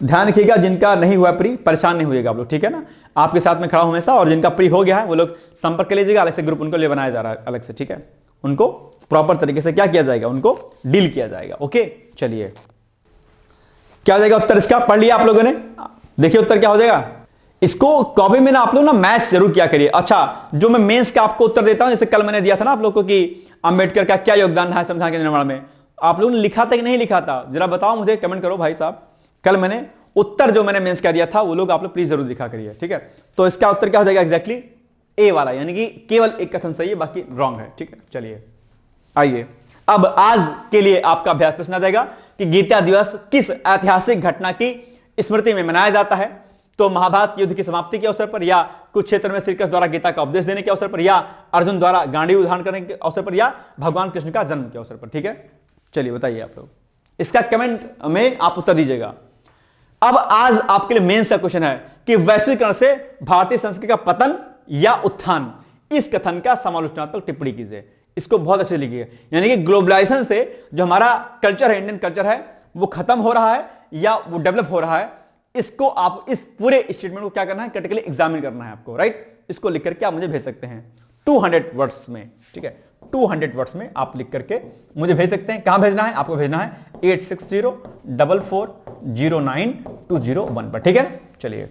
ध्यान रखिएगा, जिनका नहीं हुआ प्री परेशान नहीं होइएगा आप लोग। ठीक है ना, आपके साथ में खड़ा हूं हमेशा, और जिनका प्री हो गया है वो लोग संपर्क कर लीजिएगा। अलग से ग्रुप उनको लिए बनाया जा रहा है अलग से। ठीक है, उनको प्रॉपर तरीके से क्या किया जाएगा, उनको डील किया जाएगा। ओके, चलिए क्या हो जाएगा उत्तर इसका, पढ़ लिया आप लोगों ने। देखिए उत्तर क्या हो जाएगा। इसको कॉपी में ना आप लोग ना मैच जरूर किया करिए। अच्छा, जो मैं मेंस का आपको उत्तर देता हूं, जैसे कल मैंने दिया था ना आप लोग को कि अंबेडकर का क्या योगदान है संविधान के निर्माण में, आप लोगों ने लिखा था कि नहीं लिखा था, जरा बताओ मुझे, कमेंट करो भाई साहब। कल मैंने उत्तर जो मैंने मेंस का दिया था वो लोग आप लोग प्लीज जरूर दिखा करिए। ठीक है, तो इसका उत्तर क्या हो जाएगा एग्जैक्टली ए वाला, यानी कि केवल एक कथन सही है, बाकी रॉन्ग है। ठीक है, चलिए आइए अब आज के लिए आपका अभ्यास प्रश्न आ जाएगा कि गीता दिवस किस ऐतिहासिक घटना की स्मृति में मनाया जाता है। तो महाभारत युद्ध की समाप्ति के अवसर पर, या कुरुक्षेत्र में श्री कृष्ण द्वारा गीता का उपदेश देने के अवसर पर, या अर्जुन द्वारा गांडीव धारण करने के अवसर पर, या भगवान कृष्ण का जन्म के अवसर पर। ठीक है, चलिए बताइए आप लोग, इसका कमेंट में आप उत्तर दीजिएगा। अब आज आपके लिए मेंस का क्वेश्चन है कि वैश्वीकरण से भारतीय संस्कृति का पतन या उत्थान, इस कथन का समालोचनात्मक टिप्पणी कीजिए। इसको बहुत अच्छे लिखिए, यानी कि ग्लोबलाइजेशन से जो हमारा कल्चर है, इंडियन कल्चर है, वो खत्म हो रहा है या वो डेवलप हो रहा है, इसको आप इस पूरे स्टेटमेंट को क्या करना है, क्रिटिकली एग्जामिन करना है आपको, राइट। इसको लिख करके आप मुझे भेज सकते हैं 200 वर्ड्स में। ठीक है, 200 वर्ड्स में आप लिख करके मुझे भेज सकते हैं। कहां भेजना है, आपको भेजना है 8604409201 पर। ठीक है, चलिए।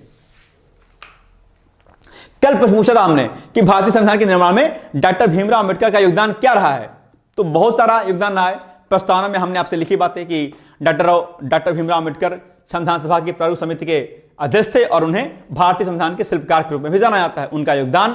कल प्रश्न पूछा था हमने कि भारतीय संविधान के निर्माण में डॉक्टर भीमराव अंबेडकर का योगदान क्या रहा है। तो बहुत सारा योगदान रहा है। प्रस्तावना में हमने आपसे लिखी बातें कि डॉक्टर भीमराव अंबेडकर संविधान सभा की प्रारूप समिति के अध्यक्ष थे और उन्हें भारतीय संविधान के शिल्पकार के रूप में भी जाना जाता है। उनका योगदान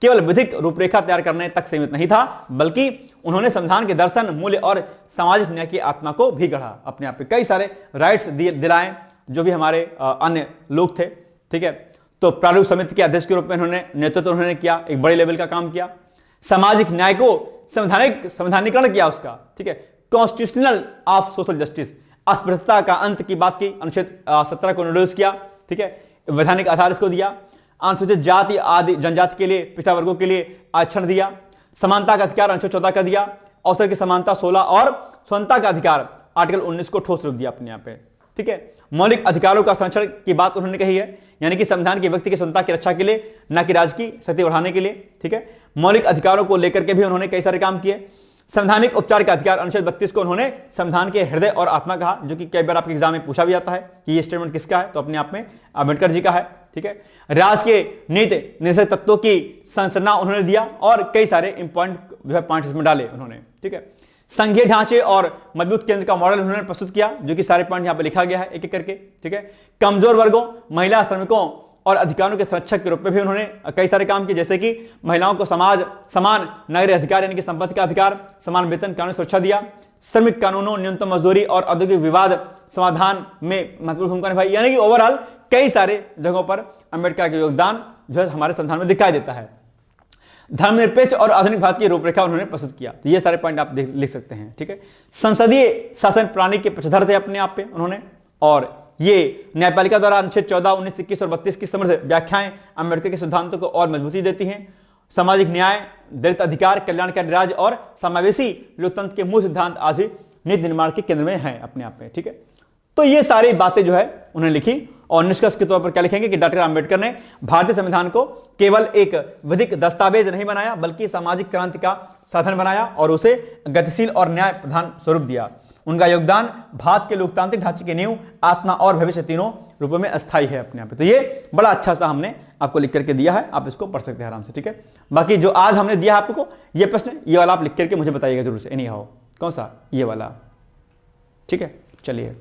केवल विधिक रूपरेखा तैयार करने तक सीमित नहीं था, बल्कि उन्होंने संविधान के दर्शन, मूल्य और सामाजिक न्याय की आत्मा को भी गढ़ा। अपने आप पे कई सारे राइट्स दिलाए जो भी हमारे अन्य लोग थे। ठीक है, तो प्रारूप समिति के अध्यक्ष के रूप में उन्होंने नेतृत्व उन्होंने किया, एक बड़े लेवल का काम किया। सामाजिक न्याय को संवैधानिकरण किया उसका। ठीक है, कॉन्स्टिट्यूशनल ऑफ सोशल जस्टिस, अस्पृश्यता का अंत की बात की, अनुच्छेद 17 को इंट्रोड्यूस किया। ठीक है, वैधानिक आधार इसको दिया। अनुसूचित जाति आदि जनजाति के लिए, पिछड़ा वर्गों के लिए आरक्षण दिया। समानता का अधिकार अनुच्छेद 14 का दिया। अवसर की समानता 16 और स्वतंत्रता का अधिकार आर्टिकल 19 को ठोस रूप दिया अपने यहाँ पे। ठीक है, मौलिक अधिकारों का संरक्षण की बात उन्होंने कही है, यानी कि संविधान के व्यक्ति की स्वतंत्रता की रक्षा के लिए, न कि राज्य की शक्ति बढ़ाने के लिए। ठीक है, मौलिक अधिकारों को लेकर के भी उन्होंने कई सारे काम किए। संवैधानिक उपचार का अधिकार अनुच्छेद 32 को उन्होंने संविधान के हृदय और आत्मा कहा, जो कि कई बार आपके एग्जाम में पूछा भी जाता है कि ये स्टेटमेंट किसका है, तो अपने आप में अंबेडकर जी का है। ठीक है, राज्य के नीति निषेध तत्वों की संरचना उन्होंने दिया और कई सारे इंपॉर्टेंट जो है पॉइंट्स इसमें डाले उन्होंने। ठीक है, संघीय ढांचे और मजबूत केंद्र का मॉडल उन्होंने प्रस्तुत किया, जो कि सारे पॉइंट यहां पे लिखा गया है एक एक करके। ठीक है, कमजोर वर्गों, महिला, श्रमिकों और अधिकारों के संरक्षक के रूप में भी उन्होंने कई सारे काम किए, जैसे कि महिलाओं को समान नागरिक अधिकार यानी कि संपत्ति का अधिकार, समान वेतन, कानूनी सुरक्षा दिया। श्रमिक कानूनों, न्यूनतम मजदूरी और औद्योगिक विवाद समाधान में महत्वपूर्ण भूमिका निभाई। यानी कि ओवरऑल कई सारे जगहों पर अंबेडकर का योगदान जो है हमारे संविधान में दिखाई देता है। धर्मनिरपेक्ष और आधुनिक भारत की रूपरेखा उन्होंने प्रस्तुत किया। तो ये सारे पॉइंट आप लिख सकते हैं। ठीक है, संसदीय शासन प्रणाली के पक्षधर थे अपने आप पे उन्होंने, और ये न्यायपालिका द्वारा अनुच्छेद 14, 19, 21 और 32 की समृद्ध व्याख्याएं अम्बेडकर के सिद्धांतों को और मजबूती देती हैं। सामाजिक न्याय, दलित अधिकार, कल्याणकारी राज्य और समावेशी लोकतंत्र के मूल सिद्धांत आज भी नीति निर्माण के केंद्र में हैं अपने आप में। ठीक है, तो ये सारी बातें जो है उन्होंने लिखी और निष्कर्ष के तौर पर क्या लिखेंगे कि डॉक्टर अंबेडकर ने भारतीय संविधान को केवल एक विधिक दस्तावेज नहीं बनाया, बल्कि सामाजिक क्रांति का साधन बनाया और उसे गतिशील और न्याय प्रधान स्वरूप दिया। उनका योगदान भारत के लोकतांत्रिक ढांचे की नींव, आत्मा और भविष्य तीनों रूपों में अस्थायी है अपने आप पे। तो ये बड़ा अच्छा सा हमने आपको लिख करके दिया है, आप इसको पढ़ सकते हैं आराम से। ठीक है, बाकी जो आज हमने दिया है आपको ये प्रश्न, ये वाला आप लिख करके मुझे बताइएगा जरूर से। एनी हाउ, कौन सा, ये वाला। ठीक है, चलिए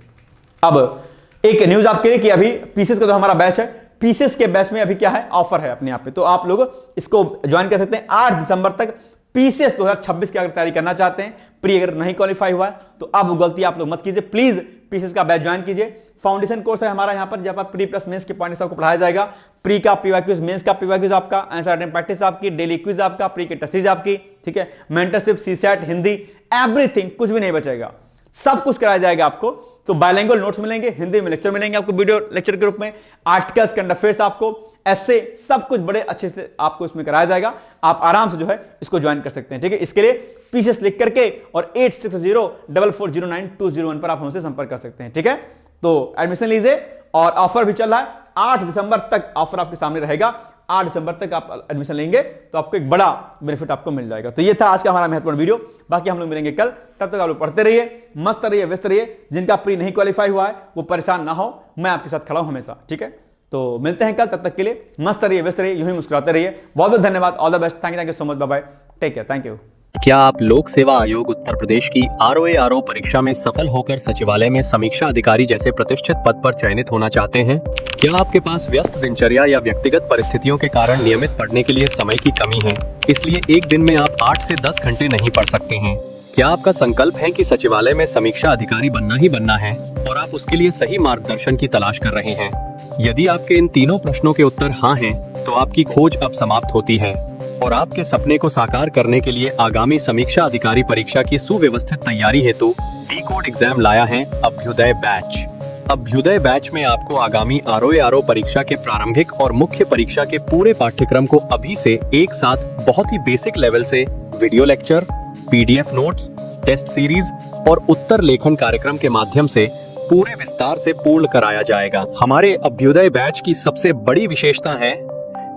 अब एक न्यूज आपके लिए कि अभी पीसीएस का जो हमारा बैच है, पीसीएस के बैच में अभी क्या है, ऑफर है अपने आप पे। तो आप लोग इसको ज्वाइन कर सकते हैं 8 दिसंबर तक। पीसीएस 2026 की अगर तैयारी करना चाहते हैं, प्री अगर नहीं क्वालिफाई हुआ है तो अब वो गलती आप लोग मत कीजिए, प्लीज पीसीएस का बैच ज्वाइन कीजिए। फाउंडेशन कोर्स है हमारा यहाँ पर, जहां पर प्री प्लस मेंस के पॉइंट्स आपको पढ़ाया जाएगा। प्री का पीवाईक्यूज, मेंस का पीवाईक्यूज आपका, आंसर अटेम्प्ट प्रैक्टिस आपकी, डेली क्विज आपका, प्री के टेस्ट आपकी। ठीक है, मेंटरशिप, सीसैट, हिंदी, एवरीथिंग, कुछ भी नहीं बचेगा, सब कुछ कराया जाएगा आपको। तो बाइलिंगुअल नोट्स मिलेंगे, हिंदी में लेक्चर मिलेंगे आपको वीडियो लेक्चर के रूप में, आर्टिकल्स, करंट अफेयर्स, आपको ऐसे सब कुछ बड़े अच्छे से आपको इसमें कराया जाएगा। आप आराम से जो है इसको ज्वाइन कर सकते हैं। ठीक है, इसके लिए पीसीएस लिख करके और 8604409201 पर आप हमसे संपर्क कर सकते हैं। ठीक है, तो एडमिशन लीजिए और ऑफर भी चल रहा है, 8 दिसंबर तक ऑफर आपके सामने रहेगा। 8 दिसंबर तक आप एडमिशन लेंगे तो आपको एक बड़ा बेनिफिट आपको मिल जाएगा। तो ये था आज का हमारा महत्वपूर्ण वीडियो। बाकी हम लोग मिलेंगे कल, तब तक आप लोग पढ़ते रहिए, मस्त रहिए, व्यस्त रहिए। जिनका प्री नहीं क्वालिफाई हुआ है वो परेशान ना हो, मैं आपके साथ खड़ा हूं हमेशा। ठीक है, तो मिलते हैं कल, तब तक के लिए मस्त रहिए, व्यस्त रहिए, यूं ही मुस्कुराते रहिए। बहुत बहुत धन्यवाद, all the best, thank you so much, bye bye, take care, thank you. क्या आप लोक सेवा आयोग उत्तर प्रदेश की ROA परीक्षा में सफल होकर सचिवालय में समीक्षा अधिकारी जैसे प्रतिष्ठित पद पर चयनित होना चाहते हैं? क्या आपके पास व्यस्त दिनचर्या या व्यक्तिगत परिस्थितियों के कारण नियमित पढ़ने के लिए समय की कमी है, इसलिए एक दिन में आप 8 से 10 घंटे नहीं पढ़ सकते हैं? क्या आपका संकल्प है कि सचिवालय में समीक्षा अधिकारी बनना ही बनना है और आप उसके लिए सही मार्गदर्शन की तलाश कर रहे हैं? यदि आपके इन तीनों प्रश्नों के उत्तर हाँ हैं, तो आपकी खोज अब समाप्त होती है और आपके सपने को साकार करने के लिए आगामी समीक्षा अधिकारी परीक्षा की सुव्यवस्थित तैयारी हेतु डी-कोड एग्जाम लाया है अभ्युदय बैच। अभ्युदय बैच में आपको आगामी आरओ परीक्षा के प्रारंभिक और मुख्य परीक्षा के पूरे पाठ्यक्रम को अभी से एक साथ बहुत ही बेसिक लेवल से video lecture, PDF notes, test series और उत्तर लेखन कार्यक्रम के माध्यम से पूरे विस्तार से पूर्ण कराया जाएगा। हमारे अभ्युदय बैच की सबसे बड़ी विशेषता है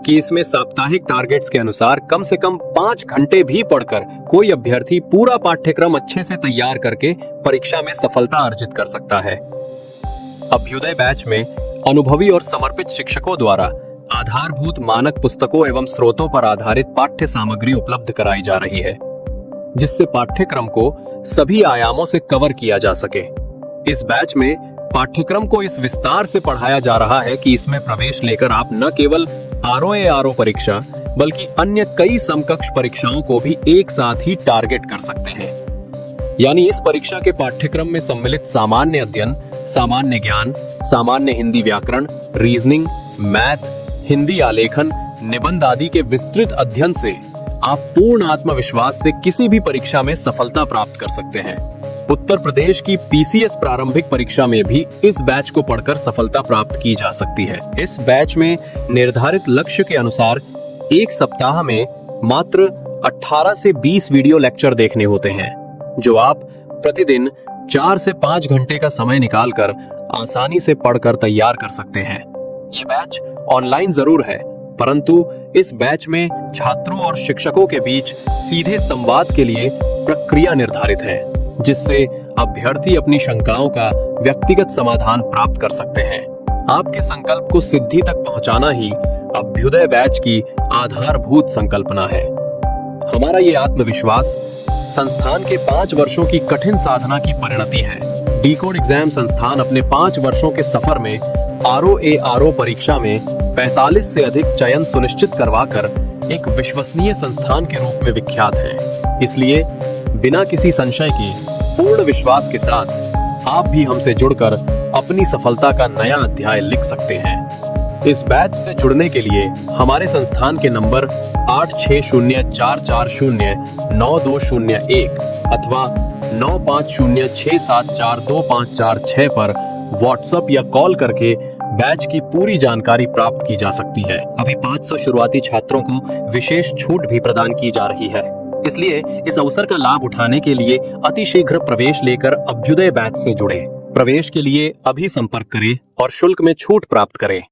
कि इसमें साप्ताहिक टारगेट्स के अनुसार कम से कम 5 घंटे भी पढ़कर कोई अभ्यर्थी पूरा पाठ्यक्रम अच्छे से तैयार करके परीक्षा में सफलता अर्जित कर सकता है। अभ्युदय बैच में अनुभवी और समर्पित शिक्षकों द्वारा आधारभूत मानक पुस्तकों एवं स्रोतों पर आधारित पाठ्य सामग्री उपलब्ध कराई जा रही है, जिससे पाठ्यक्रम को सभी आयामों से कवर किया जा सके। इस बैच में पाठ्यक्रम को इस विस्तार से पढ़ाया जा रहा है कि इसमें प्रवेश लेकर आप न केवल आरओ परीक्षा बल्कि अन्य कई समकक्ष परीक्षाओं को भी एक साथ ही टारगेट कर सकते हैं। यानी इस परीक्षा के पाठ्यक्रम में सम्मिलित सामान्य अध्ययन, सामान्य ज्ञान, सामान्य हिंदी व्याकरण, रीजनिंग, मैथ, हिंदी आलेखन, निबंध आदि के विस्तृत अध्ययन से आप पूर्ण आत्मविश्वास से किसी भी परीक्षा में सफलता प्राप्त कर सकते हैं। उत्तर प्रदेश की पीसीएस प्रारंभिक परीक्षा में भी इस बैच को पढ़कर सफलता प्राप्त की जा सकती है। इस बैच में निर्धारित लक्ष्य के अनुसार एक सप्ताह में मात्र 18 से 20 वीडियो लेक्चर देखने होते हैं, जो आप प्रतिदिन 4 से 5 घंटे का समय निकालकर आसानी से पढ़कर तैयार कर सकते हैं। ये बैच ऑनलाइन जरूर है, परंतु इस बैच में छात्रों और शिक्षकों के बीच सीधे संवाद के लिए प्रक्रिया निर्धारित है, जिससे अभ्यर्थी अपनी शंकाओं का व्यक्तिगत समाधान प्राप्त कर सकते हैं। आपके संकल्प को सिद्धि तक पहुंचाना ही अभ्युदय बैच की आधारभूत संकल्पना है। हमारा ये आत्मविश्वास संस्थान के 5 वर्षों की कठिन साधना की परिणति है। डी-कोड एग्जाम संस्थान अपने 5 वर्षों के सफर में आरओ परीक्षा में 45 से अधिक चयन सुनिश्चित करवाकर एक विश्वसनीय संस्थान के रूप में विख्यात है। इसलिए बिना किसी संशय के पूर्ण विश्वास के साथ आप भी हमसे जुड़कर अपनी सफलता का नया अध्याय लिख सकते हैं। इस बैच से जुड़ने के लिए हमारे संस्थान के नंबर 8604409201 अथवा 9506742546 पर व्हाट्सएप या कॉल करके बैच की पूरी जानकारी प्राप्त की जा सकती है। अभी 500 शुरुआती छात्रों को विशेष छूट भी प्रदान की जा रही है, इसलिए इस अवसर का लाभ उठाने के लिए अतिशीघ्र प्रवेश लेकर अभ्युदय बैच से जुड़े। प्रवेश के लिए अभी संपर्क करें और शुल्क में छूट प्राप्त करें।